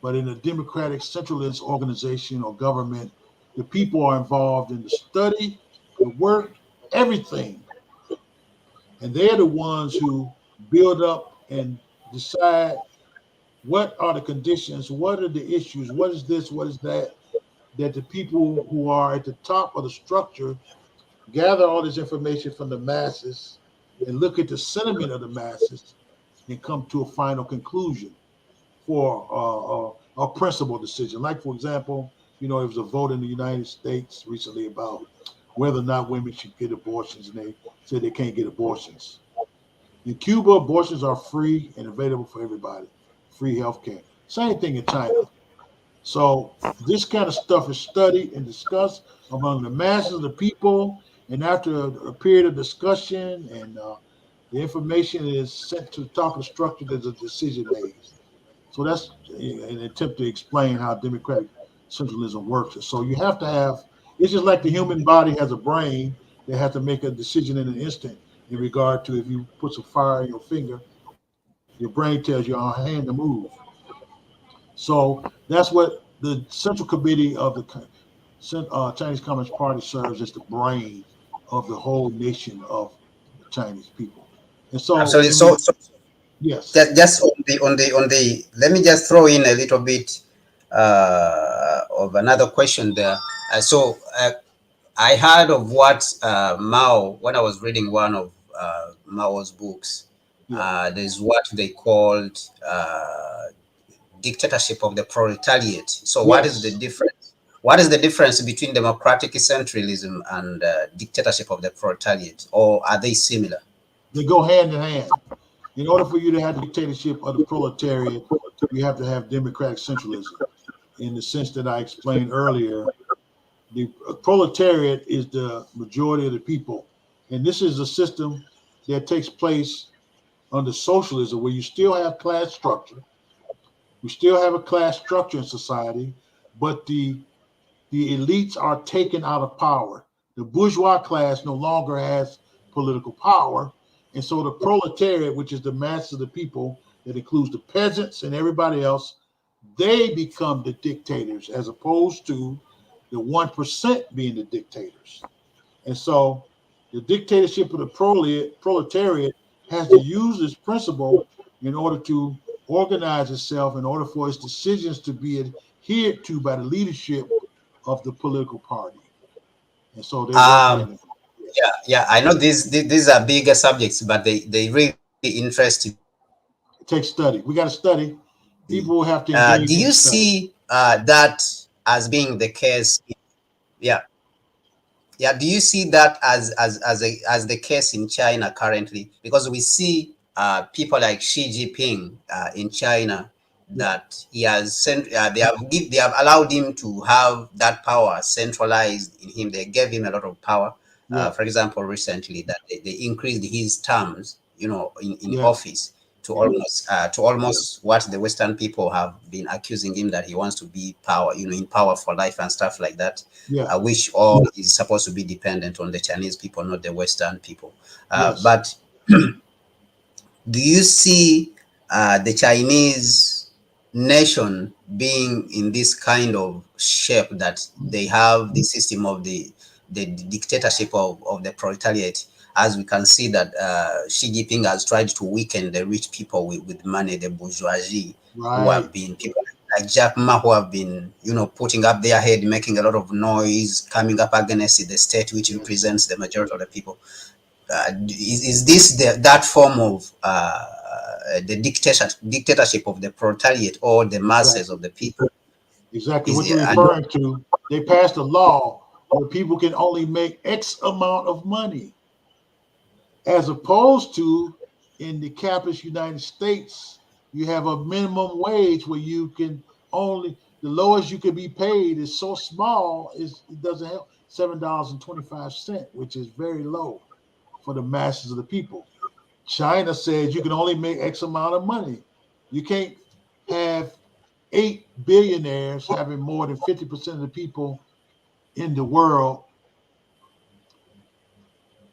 But in a democratic centralist organization or government, the people are involved in the study, the work, everything. And they're the ones who build up and decide what are the conditions, what are the issues, what is this, what is that the people who are at the top of the structure gather all this information from the masses and look at the sentiment of the masses and come to a final conclusion for a principal decision. Like, for example, there was a vote in the United States recently about whether or not women should get abortions, and they said they can't get abortions. In Cuba, abortions are free and available for everybody, free healthcare. Same thing in China. So this kind of stuff is studied and discussed among the masses of the people, and after a period of discussion and the information is sent to the top of the structure, there's a decision made. So that's an attempt to explain how democratic centralism works. So you have to have, it's just like the human body has a brain that has to make a decision in an instant in regard to if you put some fire in your finger, your brain tells you your hand to move. So that's what the Central Committee of the Chinese Communist Party serves as the brain of the whole nation of the Chinese people. And so, Absolutely. Yes. Just on the let me just throw in a little bit of another question there. I heard of what Mao, when I was reading one of Mao's books. There's what they called dictatorship of the proletariat. So what is the difference? What is the difference between democratic centralism and dictatorship of the proletariat, or are they similar? They go hand in hand. In order for you to have the dictatorship of the proletariat, you have to have democratic centralism. In the sense that I explained earlier, the proletariat is the majority of the people. And this is a system that takes place under socialism, where you still have class structure. You still have a class structure in society, but the elites are taken out of power. The bourgeois class no longer has political power. And so the proletariat, which is the mass of the people, that includes the peasants and everybody else, they become the dictators as opposed to the 1% being the dictators. And so the dictatorship of the proletariat has to use this principle in order to organize itself, in order for its decisions to be adhered to by the leadership of the political party. And so they work Um, hand in hand. yeah, Yes. yeah. I know these are bigger subjects, but they really interest me. It takes study. We got to study. People will have to Do engage you in study. see that as being the case? Yeah, yeah. Do you see that as the case in China currently? Because we see people like Xi Jinping in China, Yeah. that he has sent. They have allowed him to have that power centralized in him. They gave him a lot of power. Yeah. For example, recently that they increased his terms, in Yes. office to almost what the Western people have been accusing him, that he wants to be power, in power for life and stuff like that. Yeah. Which all is supposed to be dependent on the Chinese people, not the Western people. Yes. But do you see the Chinese nation being in this kind of shape, that they have the system of the dictatorship of the proletariat, as we can see that Xi Jinping has tried to weaken the rich people with money, the bourgeoisie, who Right. have been people like Jack Ma, who have been, putting up their head, making a lot of noise, coming up against the state, which represents the majority of the people. Is this that form of the dictatorship of the proletariat, or the masses Exactly. of the people? Exactly Is what you're and referring to. They passed a law where people can only make X amount of money, as opposed to in the capitalist United States, you have a minimum wage where you can only, the lowest you can be paid is so small, it doesn't help, $7.25, which is very low for the masses of the people. China says you can only make X amount of money. You can't have 8 billionaires having more than 50% of the people in the world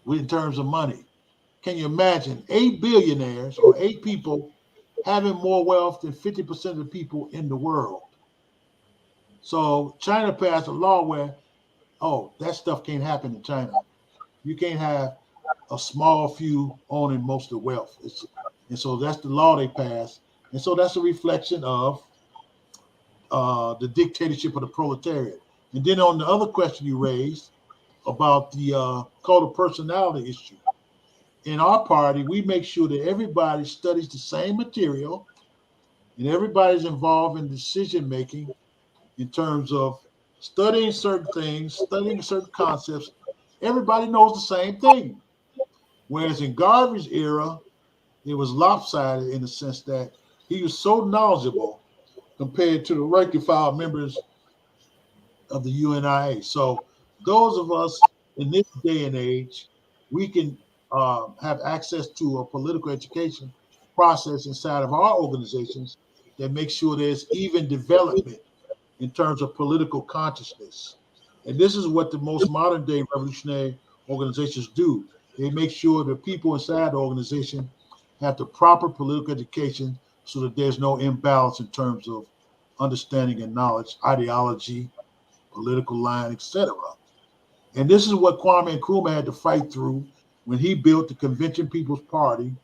in terms of money. Can you imagine 8 billionaires or 8 people having more wealth than 50% of the people in the world? So China passed a law where, oh, that stuff can't happen in China. You can't have a small few owning most of the wealth. And so that's the law they passed. And so that's a reflection of the dictatorship of the proletariat. And then on the other question you raised about the cult of personality issue, in our party, we make sure that everybody studies the same material and everybody's involved in decision making in terms of studying certain things, studying certain concepts. Everybody knows the same thing. Whereas in Garvey's era, it was lopsided in the sense that he was so knowledgeable compared to the rank and file members of the UNIA. So those of us in this day and age, we can have access to a political education process inside of our organizations that makes sure there's even development in terms of political consciousness. And this is what the most modern day revolutionary organizations do. They make sure the people inside the organization have the proper political education so that there's no imbalance in terms of understanding and knowledge, ideology, political line, etc. And this is what Kwame Nkrumah had to fight through when he built the Convention People's Party,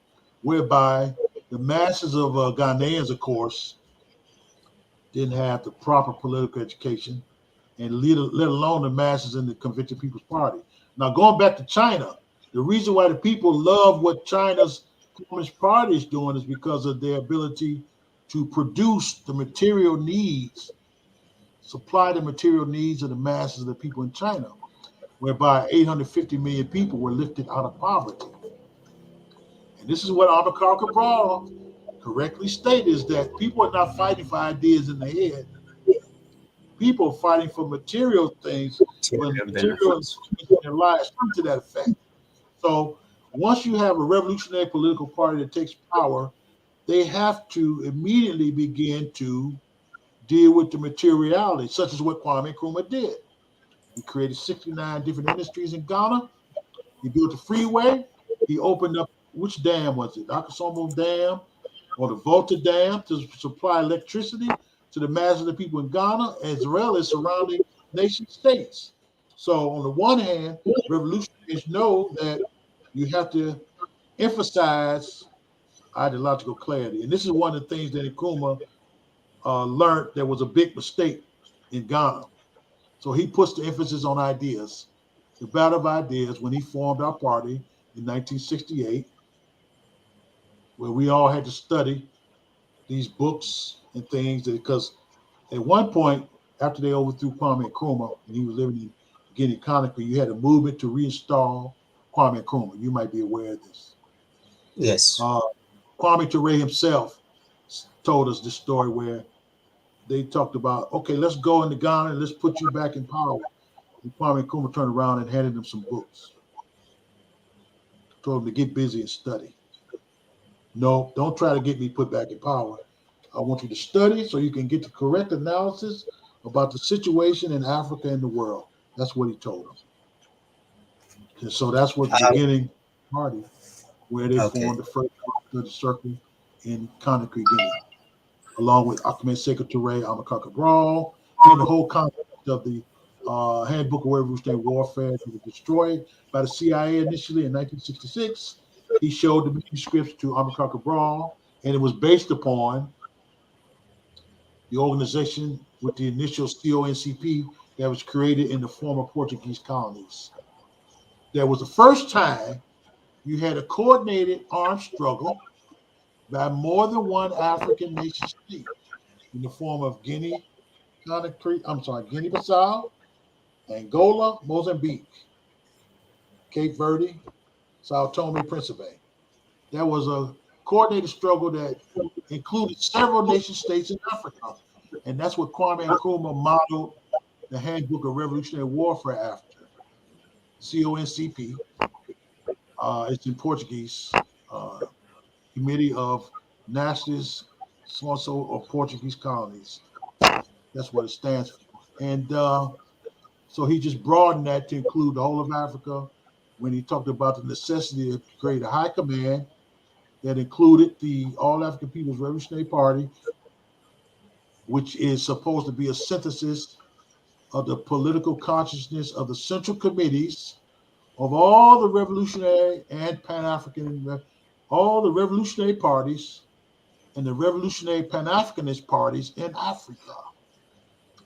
whereby the masses of Ghanaians, of course, didn't have the proper political education, and let alone the masses in the Convention People's Party. Now, going back to China, the reason why the people love what China's Communist Party is doing is because of their ability to produce the material needs, supply the material needs of the masses of the people in China, whereby 850 million people were lifted out of poverty. And this is what Amilcar Cabral correctly stated, is that people are not fighting for ideas in the head. People are fighting for material things, for material material benefits. improvements in their lives, something to that effect. So once you have a revolutionary political party that takes power, they have to immediately begin to deal with the materiality, such as what Kwame Nkrumah did. He created 69 different industries in Ghana. He built a freeway. He opened up, which dam was it? The Akasomo Dam or the Volta Dam, to supply electricity to the masses of the people in Ghana as well as surrounding nation states. So on the one hand, revolutionaries know that you have to emphasize ideological clarity. And this is one of the things that Nkrumah learned there was a big mistake in Ghana. So he puts the emphasis on ideas, the battle of ideas, when he formed our party in 1968, where we all had to study these books and things because at one point, after they overthrew Kwame Nkrumah and he was living in Guinea-Conakry, you had a movement to reinstall Kwame Nkrumah. You might be aware of this. Yes. Kwame Ture himself told us this story where they talked about, okay, let's go into Ghana and let's put you back in power. And Kwame Nkrumah turned around and handed him some books, told him to get busy and study. No, don't try to get me put back in power. I want you to study so you can get the correct analysis about the situation in Africa and the world. That's what he told them. And so that's what the beginning party, where they Okay. formed the first study circle in Conakry, Guinea, along with Ahmed Sekou Touré, Amilcar Cabral, and the whole concept of the Handbook of Revolutionary Warfare that was destroyed by the CIA initially in 1966. He showed the manuscripts to Amilcar Cabral, and it was based upon the organization with the initial CONCP that was created in the former Portuguese colonies. There was the first time you had a coordinated armed struggle by more than one African nation state in the form of Guinea-Bissau, Angola, Mozambique, Cape Verde, Sao Tome and Principe. That was a coordinated struggle that included several nation states in Africa. And that's what Kwame Nkrumah modeled the Handbook of Revolutionary Warfare after. CONCP, it's in Portuguese, Committee of Nations so of Portuguese Colonies. That's what it stands for. And so he just broadened that to include the whole of Africa when he talked about the necessity to create a high command that included the All African People's Revolutionary Party, which is supposed to be a synthesis of the political consciousness of the central committees of all the revolutionary and Pan-African, all the revolutionary parties and the revolutionary Pan-Africanist parties in Africa.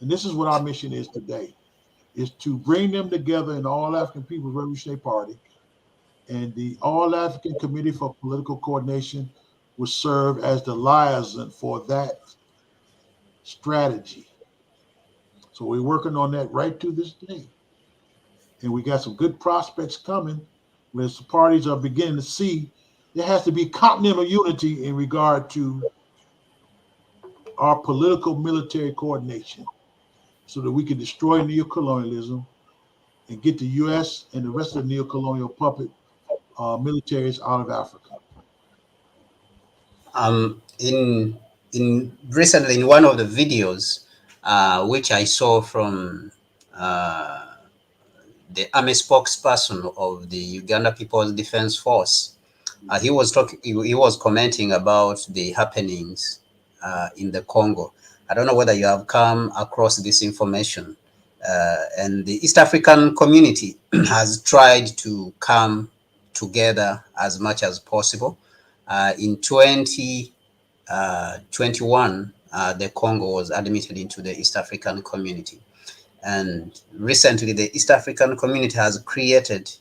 And this is what our mission is today, is to bring them together in the All African People's Revolutionary Party, and the All African Committee for Political Coordination will serve as the liaison for that strategy. So we're working on that right to this day. And we got some good prospects coming where the parties are beginning to see there has to be continental unity in regard to our political military coordination so that we can destroy neocolonialism and get the U.S. and the rest of the neocolonial puppet militaries out of Africa. In recently in one of the videos which I saw from the army spokesperson of the Uganda People's Defense Force, he was talking. He was commenting about the happenings in the Congo. I don't know whether you have come across this information. And the East African community has tried to come together as much as possible. In 2021, the Congo was admitted into the East African community. And recently, the East African community has created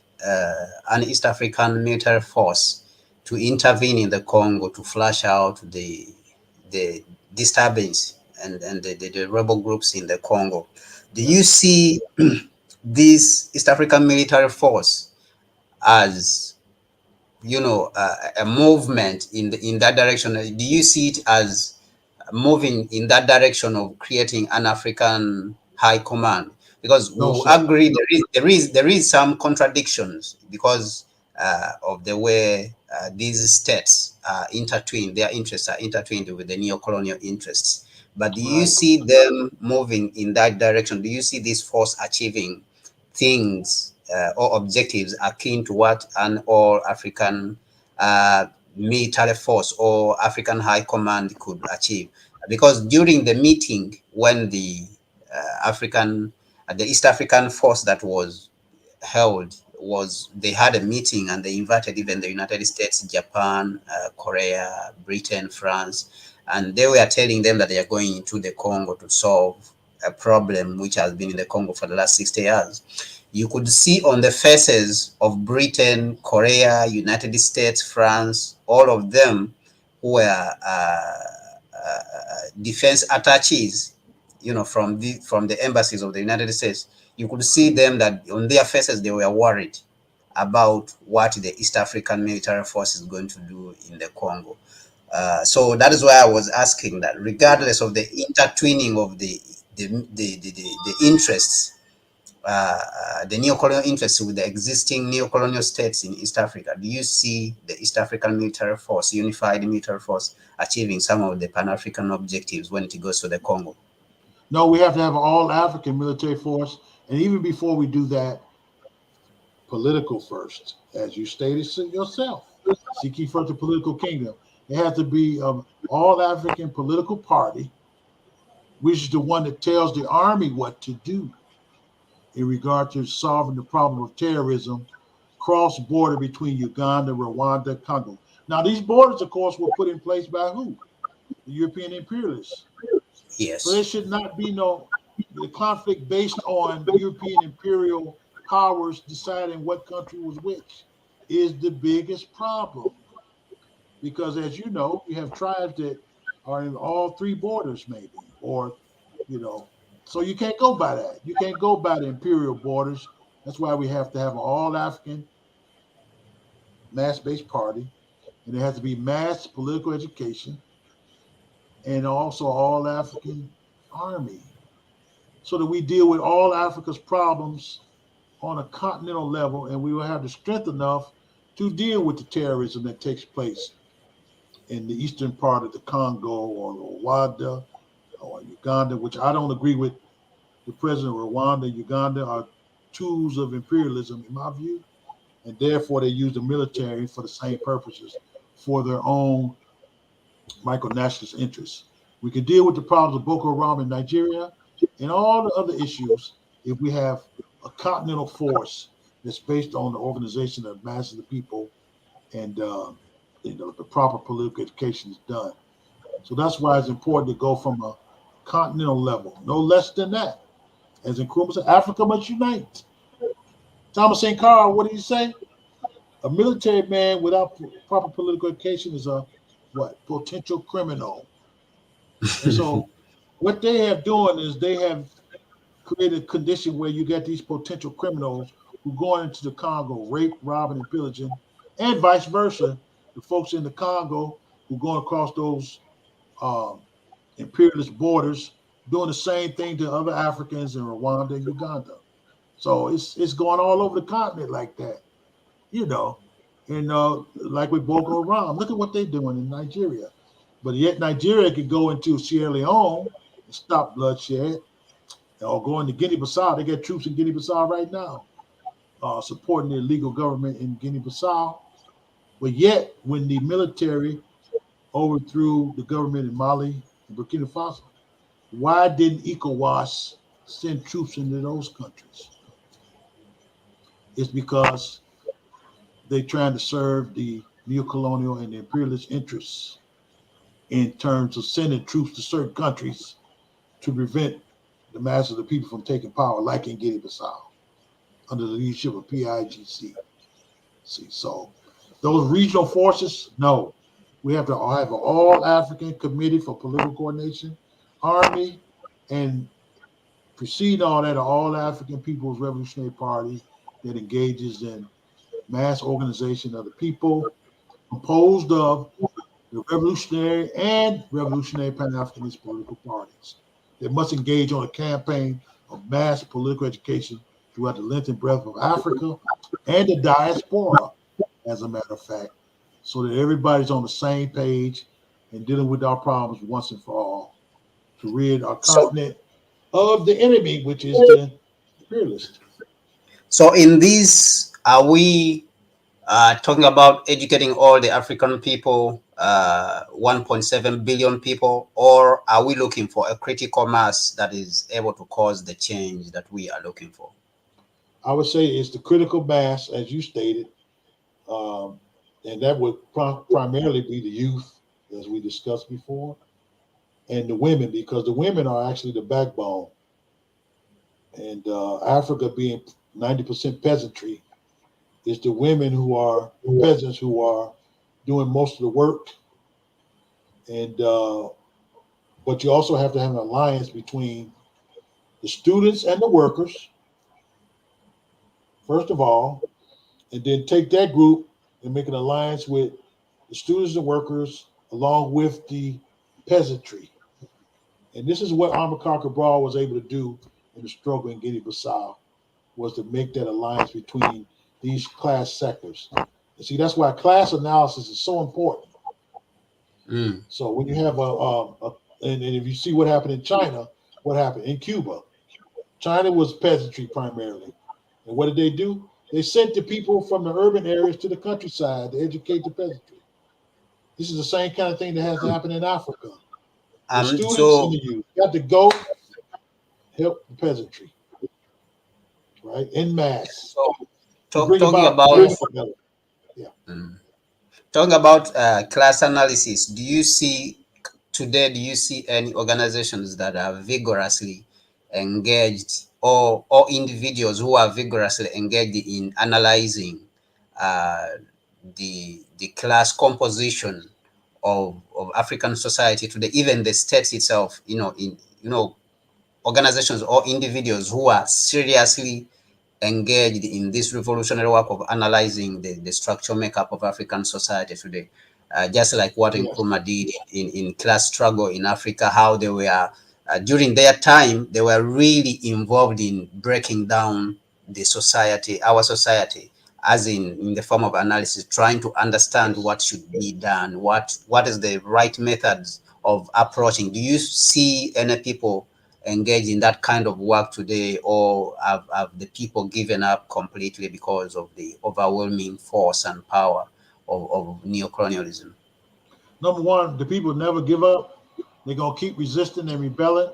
an East African military force to intervene in the Congo to flush out the disturbance and the rebel groups in the Congo. Do you see this East African military force as, you know, a movement in that direction? Do you see it as moving in that direction of creating an African high command? Because we No, will sir. agree there is some contradictions because of the way these states are intertwined. Their interests are intertwined with the neo-colonial interests. But do you Right. see them moving in that direction? Do you see this force achieving things or objectives akin to what an all African military force or African high command could achieve? because during the meeting when the East African force that was held was they had a meeting and they invited even the United States, Japan, Korea, Britain, France, and they were telling them that they are going into the Congo to solve a problem which has been in the Congo for the last 60 years. You could see on the faces of Britain, Korea, United States, France, all of them who were defense attaches, from the embassies of the United States. You could see them that on their faces they were worried about what the East African military force is going to do in the Congo. So that is why I was asking that, regardless of the intertwining of the interests, the neo-colonial interests with the existing neo-colonial states in East Africa, do you see the East African military force, unified military force, achieving some of the Pan-African objectives when it goes to the Congo? No, we have to have an all African military force. And even before we do that, political first, as you stated yourself. Seek ye first the political kingdom. It has to be all African political party, which is the one that tells the army what to do in regard to solving the problem of terrorism cross border between Uganda, Rwanda, Congo. Now, these borders, of course, were put in place by who? The European imperialists. So there Yes. should not be no conflict based on European imperial powers deciding what country was which is the biggest problem. Because as you know, you have tribes that are in all three borders, maybe, or you know, so you can't go by that. You can't go by the imperial borders. That's why we have to have an all African mass based party, and there has to be mass political education and also all African army so that we deal with all Africa's problems on a continental level, and we will have the strength enough to deal with the terrorism that takes place in the eastern part of the Congo or Rwanda or Uganda, which I don't agree with. The president of Rwanda, Uganda are tools of imperialism, in my view, and therefore they use the military for the same purposes for their own micro-nationalist interests. We can deal with the problems of Boko Haram in Nigeria and all the other issues if we have a continental force that's based on the organization of masses of the people and the proper political education is done. So that's why it's important to go from a continental level, no less than that. As Nkrumah said, Africa must unite. Thomas St. Carr, what did he say? A military man without proper political education is a what? Potential criminal. And so what they have doing is they have created a condition where you get these potential criminals who going into the Congo, rape, robbing, and pillaging, and vice versa. The folks in the Congo who going across those um, imperialist borders doing the same thing to other Africans in Rwanda and Uganda. So it's going all over the continent like that, you know. And like with Boko Haram, look at what they're doing in Nigeria. But yet Nigeria could go into Sierra Leone and stop bloodshed, or go into Guinea-Bissau. They got troops in Guinea-Bissau right now, supporting the illegal government in Guinea-Bissau. But yet, when the military overthrew the government in Mali and Burkina Faso, why didn't ECOWAS send troops into those countries? It's because they're trying to serve the neo-colonial and the imperialist interests in terms of sending troops to certain countries to prevent the masses of the people from taking power, like in Guinea-Bissau, under the leadership of PIGC. See, so those regional forces, no. We have to have an all-African committee for political coordination, army, and precede all that, an all-African People's Revolutionary Party that engages in mass organization of the people, composed of the revolutionary and revolutionary Pan-Africanist political parties that must engage on a campaign of mass political education throughout the length and breadth of Africa and the diaspora, as a matter of fact, so that everybody's on the same page and dealing with our problems once and for all to rid our So, continent of the enemy, which is the imperialist. so in this, are we talking about educating all the African people, 1.7 billion people, or are we looking for a critical mass that is able to cause the change that we are looking for? I would say it's the critical mass, as you stated, um, and that would primarily be the youth, as we discussed before, and the women, because the women are actually the backbone. And Africa being 90% peasantry, it's the women who are the peasants who are doing most of the work. And but you also have to have an alliance between the students and the workers, first of all, and then take that group and make an alliance with the students and workers along with the peasantry. And this is what Amilcar Cabral was able to do in the struggle in Guinea-Bissau, was to make that alliance between these class sectors. And see, that's why class analysis is so important. Mm. So when you have and if you see what happened in China, what happened in Cuba, China was peasantry primarily. And what did they do? They sent the people from the urban areas to the countryside to educate the peasantry. This is the same kind of thing that has to happen in Africa. The students and So the youth got to go help the peasantry, right, in mass so to bring talking about about political development. Yeah. mm, talking about class analysis, do you see today, do you see any organizations that are vigorously engaged, or individuals who are vigorously engaged in analyzing uh, the class composition of African society today, even the states itself, organizations or individuals who are seriously engaged in this revolutionary work of analyzing the structural makeup of African society today, just like what Yes. Nkrumah did in class struggle in Africa, how they were, during their time, they were really involved in breaking down the society, our society, as in the form of analysis, trying to understand Yes. what should be done, what is the right methods of approaching. Do you see any people engage in that kind of work today, or have the people given up completely because of the overwhelming force and power of neocolonialism? Number one, the people never give up. They're gonna keep resisting and rebelling.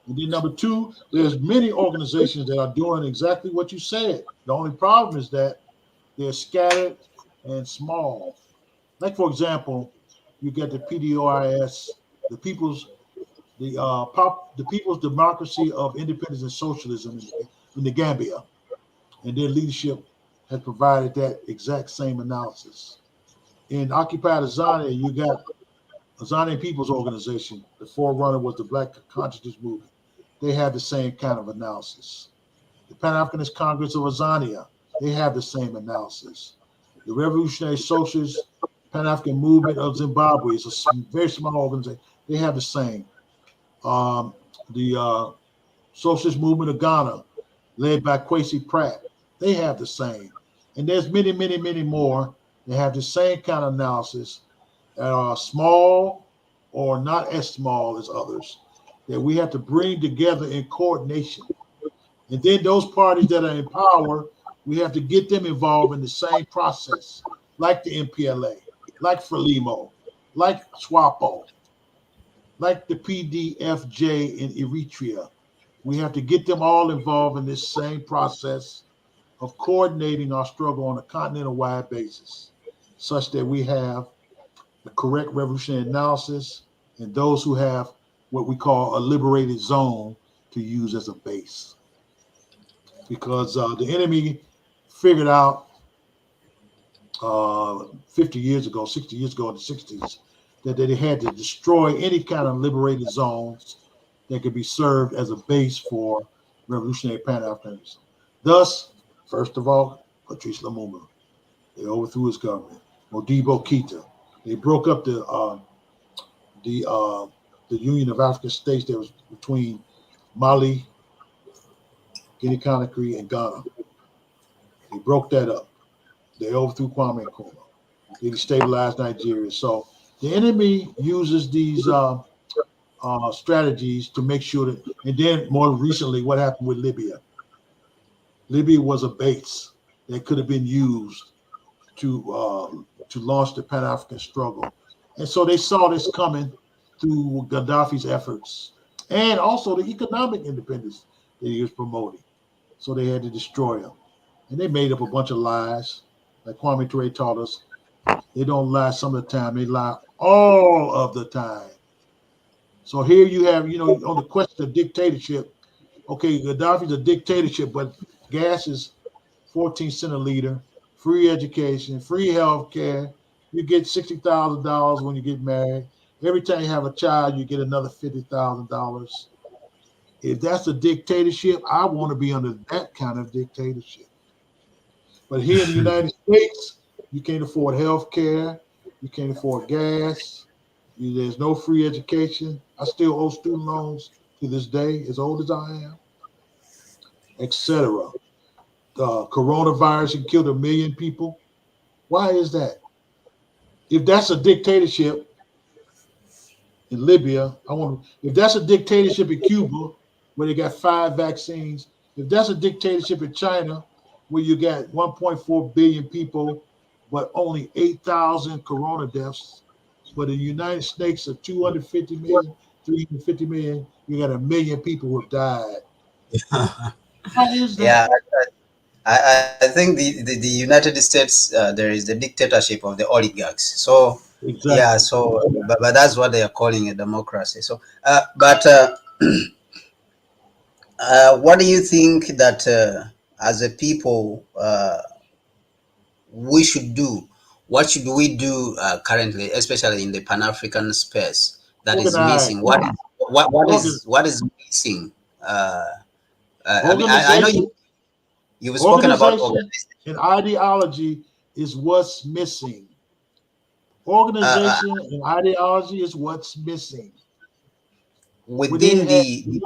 And then number two, there's many organizations that are doing exactly what you said. The only problem is that they're scattered and small. Like for example, you get the PDOIS, the the People's Democracy of Independence and Socialism in the Gambia, and their leadership has provided that exact same analysis. In occupied Azania, you got Azanian People's Organization. The forerunner was the Black Consciousness Movement. They have the same kind of analysis. The Pan-Africanist Congress of Azania, they have the same analysis. The Revolutionary Socialist Pan-African Movement of Zimbabwe is a very small organization. They have the same. The Socialist Movement of Ghana, led by Kwesi Pratt, they have the same. And there's many, many, many more that have the same kind of analysis that are small or not as small as others that we have to bring together in coordination. And then those parties that are in power, we have to get them involved in the same process, like the MPLA, like Frelimo, like SWAPO, like the PDFJ in Eritrea. We have to get them all involved in this same process of coordinating our struggle on a continental wide basis, such that we have the correct revolutionary analysis and those who have what we call a liberated zone to use as a base. Because the enemy figured out 50 years ago, 60 years ago in the 60s, that they had to destroy any kind of liberated zones that could be served as a base for revolutionary Pan-Africanism. Thus, first of all, Patrice Lumumba, they overthrew his government. Modibo Keita, they broke up the uh, the Union of African States that was between Mali, Guinea Conakry, and Ghana. They broke that up. They overthrew Kwame Nkrumah. They destabilized Nigeria. So the enemy uses these strategies to make sure that. And then more recently, what happened with Libya? Libya was a base that could have been used to launch the Pan-African struggle. And so they saw this coming through Gaddafi's efforts and also the economic independence that he was promoting. So they had to destroy him. And they made up a bunch of lies. Like Kwame Ture taught us, they don't lie some of the time, they lie all of the time. So here you have, on the question of dictatorship, okay, Gaddafi's a dictatorship, but gas is 14 cents a liter, free education, free health care. You get $60,000 when you get married. Every time you have a child, you get another $50,000. If that's a dictatorship, I want to be under that kind of dictatorship. But here in the United States, you can't afford health care, you can't afford gas, there's no free education. I still owe student loans to this day, as old as I am, etc. Coronavirus killed 1 million people. Why is that? If that's a dictatorship in Libya, if that's a dictatorship in Cuba, where they got 5 vaccines, if that's a dictatorship in China, where you got 1.4 billion people, but only 8,000 corona deaths, but in the United States of 250 million, 350 million, you got 1 million people who have died. Why is Yeah, that? I think the United States, there is the dictatorship of the oligarchs. So yeah, Exactly. so but that's what they are calling a democracy. So what do you think that as a people we should do? What should we do currently, especially in the Pan-African space that is Organize. missing? Organ, What is missing? Uh, I mean, I know organization. you've spoken about Organization organization. and ideology is what's missing. Organization and ideology is what's missing. We Within didn't have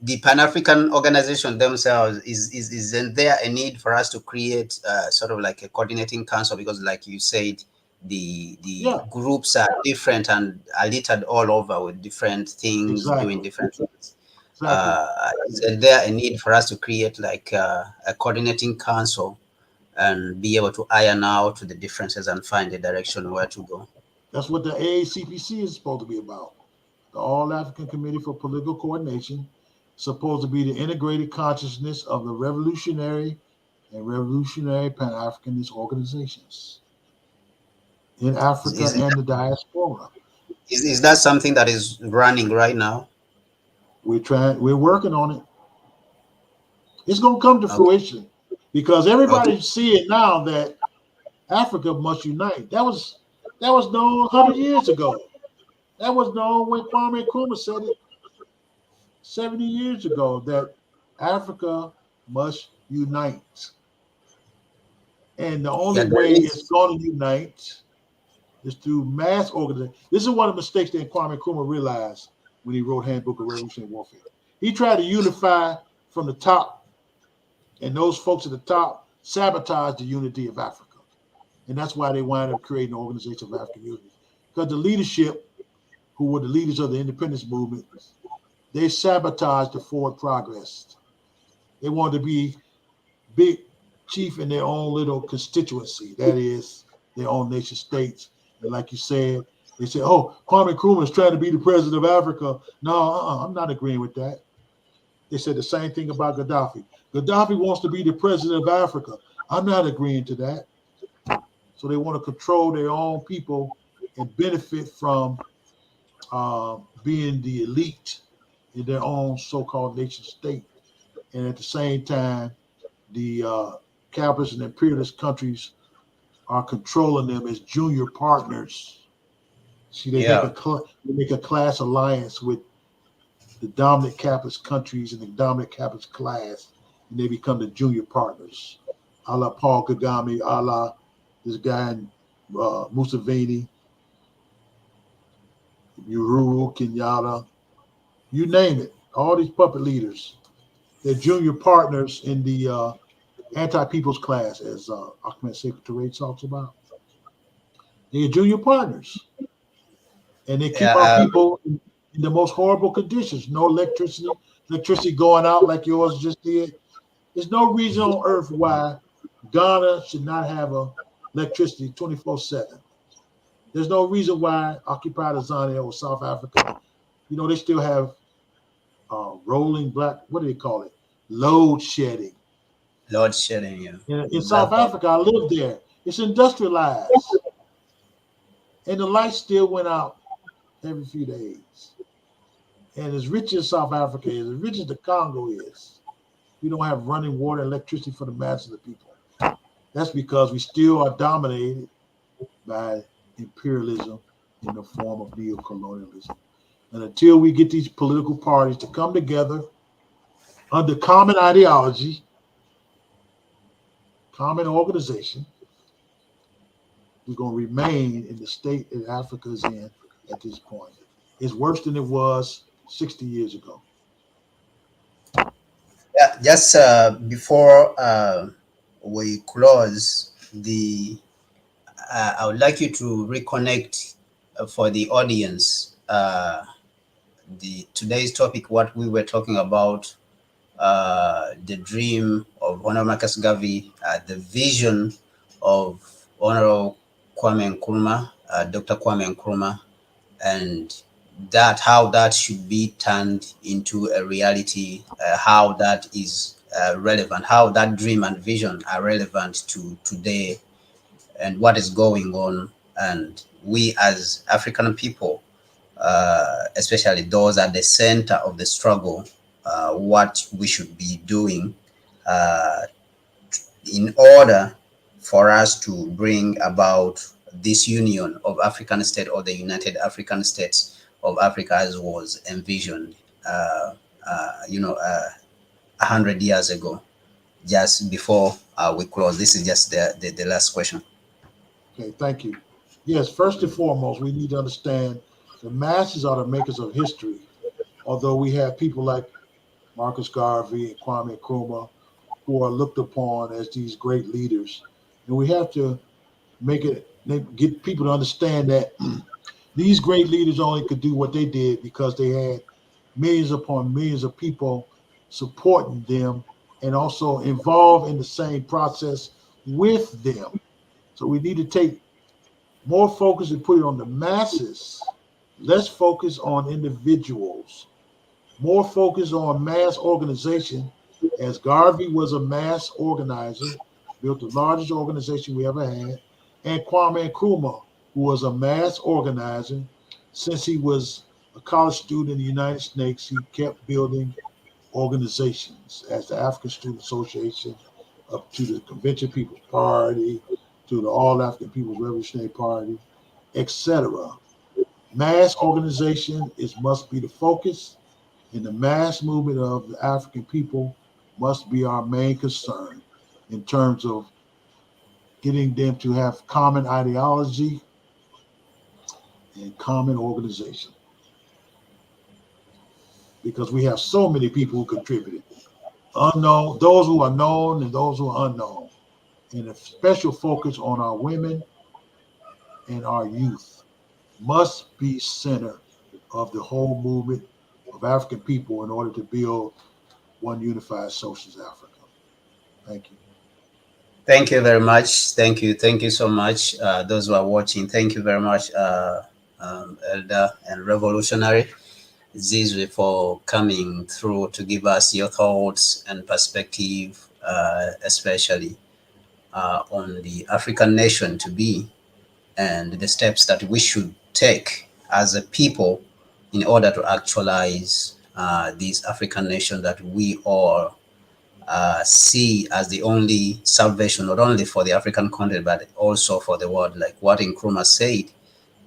the Pan-African organization themselves, isn't there a need for us to create sort of like a coordinating council? Because like you said, the yeah, groups are different and are littered all over with different things, doing exactly. different things. Exactly. Isn't there a need for us to create like a coordinating council and be able to iron out the differences and find a direction where to go? That's what the AACPC is supposed to be about. The All African Committee for Political Coordination, supposed to be the integrated consciousness of the revolutionary and revolutionary Pan-Africanist organizations in Is, Africa is, and the diaspora. is that something that is running right now? We're working on it. It's going to come to Okay. fruition because Okay. everybody's seeing now that Africa must unite. That was known 100 years ago. That was known when Kwame Nkrumah said it 70 years ago that Africa must unite. And the only Yeah, there way it's is. going to unite is through mass organization. This is one of the mistakes that Kwame Nkrumah realized when he wrote Handbook of Revolutionary Warfare. He tried to unify from the top, and those folks at the top sabotaged the unity of Africa. And that's why they wind up creating the Organization of African Unity. Because the leadership, who were the leaders of the independence movement, they sabotaged the forward progress. They wanted to be big chief in their own little constituency, that is, their own nation states. And like you said, they said, oh, Kwame Nkrumah is trying to be the president of Africa. No, I'm not agreeing with that. They said the same thing about Gaddafi. Gaddafi wants to be the president of Africa. I'm not agreeing to that. So they want to control their own people and benefit from being the elite in their own so-called nation state. And at the same time, the capitalist and imperialist countries are controlling them as junior partners. See, Yeah. they make a class alliance with the dominant capitalist countries and the dominant capitalist class, and they become the junior partners, a la Paul Kagame, a la this guy Museveni, Uhuru Kenyatta, you name it. All these puppet leaders, they're junior partners in the anti-people's class, as Ahmed Secretary talks about. They're junior partners, and they keep our Yeah. people in the most horrible conditions. No electricity going out like yours just did. There's no reason on earth why Ghana should not have a electricity 24/7. There's no reason why occupied Tanzania or South Africa, they still have rolling black, what do they call it? Load shedding. Lord sharing you. In South Blackout. Africa, I lived there. It's industrialized. And the lights still went out every few days. And as rich as South Africa is, as rich as the Congo is, we don't have running water and electricity for the masses of the people. That's because we still are dominated by imperialism in the form of neocolonialism. And until we get these political parties to come together under common ideology, common organization, we're going to remain in the state that Africa is in at this point. It's worse than it was 60 years ago. Yeah, just before we close I would like you to reconnect for the audience. The today's topic, what we were talking about, the dream of Honorable Marcus Garvey, the vision of Honorable Kwame Nkrumah, Dr. Kwame Nkrumah, and that how that should be turned into a reality, how that is relevant, how that dream and vision are relevant to today and what is going on. And we as African people, especially those at the center of the struggle, what we should be doing uh, in order for us to bring about this union of African state, or the United African States of Africa as was envisioned, 100 years ago. Just before we close, this is just the last question. Okay, thank you. Yes, first and foremost, we need to understand the masses are the makers of history. Although we have people like Marcus Garvey and Kwame Nkrumah who are looked upon as these great leaders. And we have to get people to understand that these great leaders only could do what they did because they had millions upon millions of people supporting them and also involved in the same process with them. So we need to take more focus and put it on the masses, less focus on individuals, more focus on mass organization, as Garvey was a mass organizer, built the largest organization we ever had, and Kwame Nkrumah, who was a mass organizer. Since he was a college student in the United States, he kept building organizations as the African Student Association, up to the Convention People's Party, to the All African People's Revolutionary Party, etc. Mass organization must be the focus, and the mass movement of the African people must be our main concern in terms of getting them to have common ideology and common organization. Because we have so many people who contributed. Unknown, those who are known and those who are unknown. And a special focus on our women and our youth must be center of the whole movement of African people in order to build one unified socialist Africa. Thank you. Thank you very much. Thank you so much. Those who are watching, thank you very much, Elder and Revolutionary Zizwe, for coming through to give us your thoughts and perspective, especially on the African nation to be, and the steps that we should take as a people in order to actualize this African nation that we all see as the only salvation, not only for the African continent, but also for the world. Like what Nkrumah said,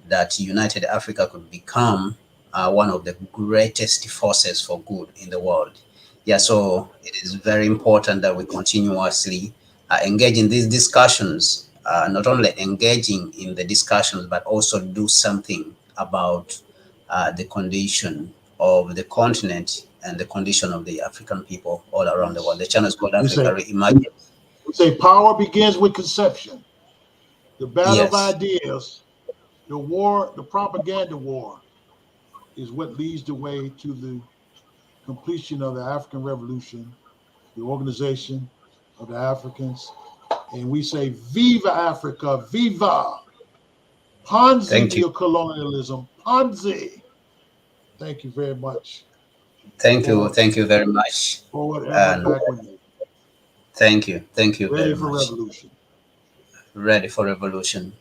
that united Africa could become one of the greatest forces for good in the world. Yeah, so it is very important that we continuously engage in these discussions, not only engaging in the discussions, but also do something about the condition of the continent and the condition of the African people all around the world. The channel is called We Africa say, Reimagined. we say power begins with conception. The battle of Yes. ideas, the war, the propaganda war, is what leads the way to the completion of the African Revolution, the organization of the Africans, And we say, Viva Africa, Viva! Ponzi Thank you. neocolonialism, Ponzi! Thank you very much. Thank you very much. Forward ever, And backward never. thank you Ready very for much. revolution. Ready for revolution.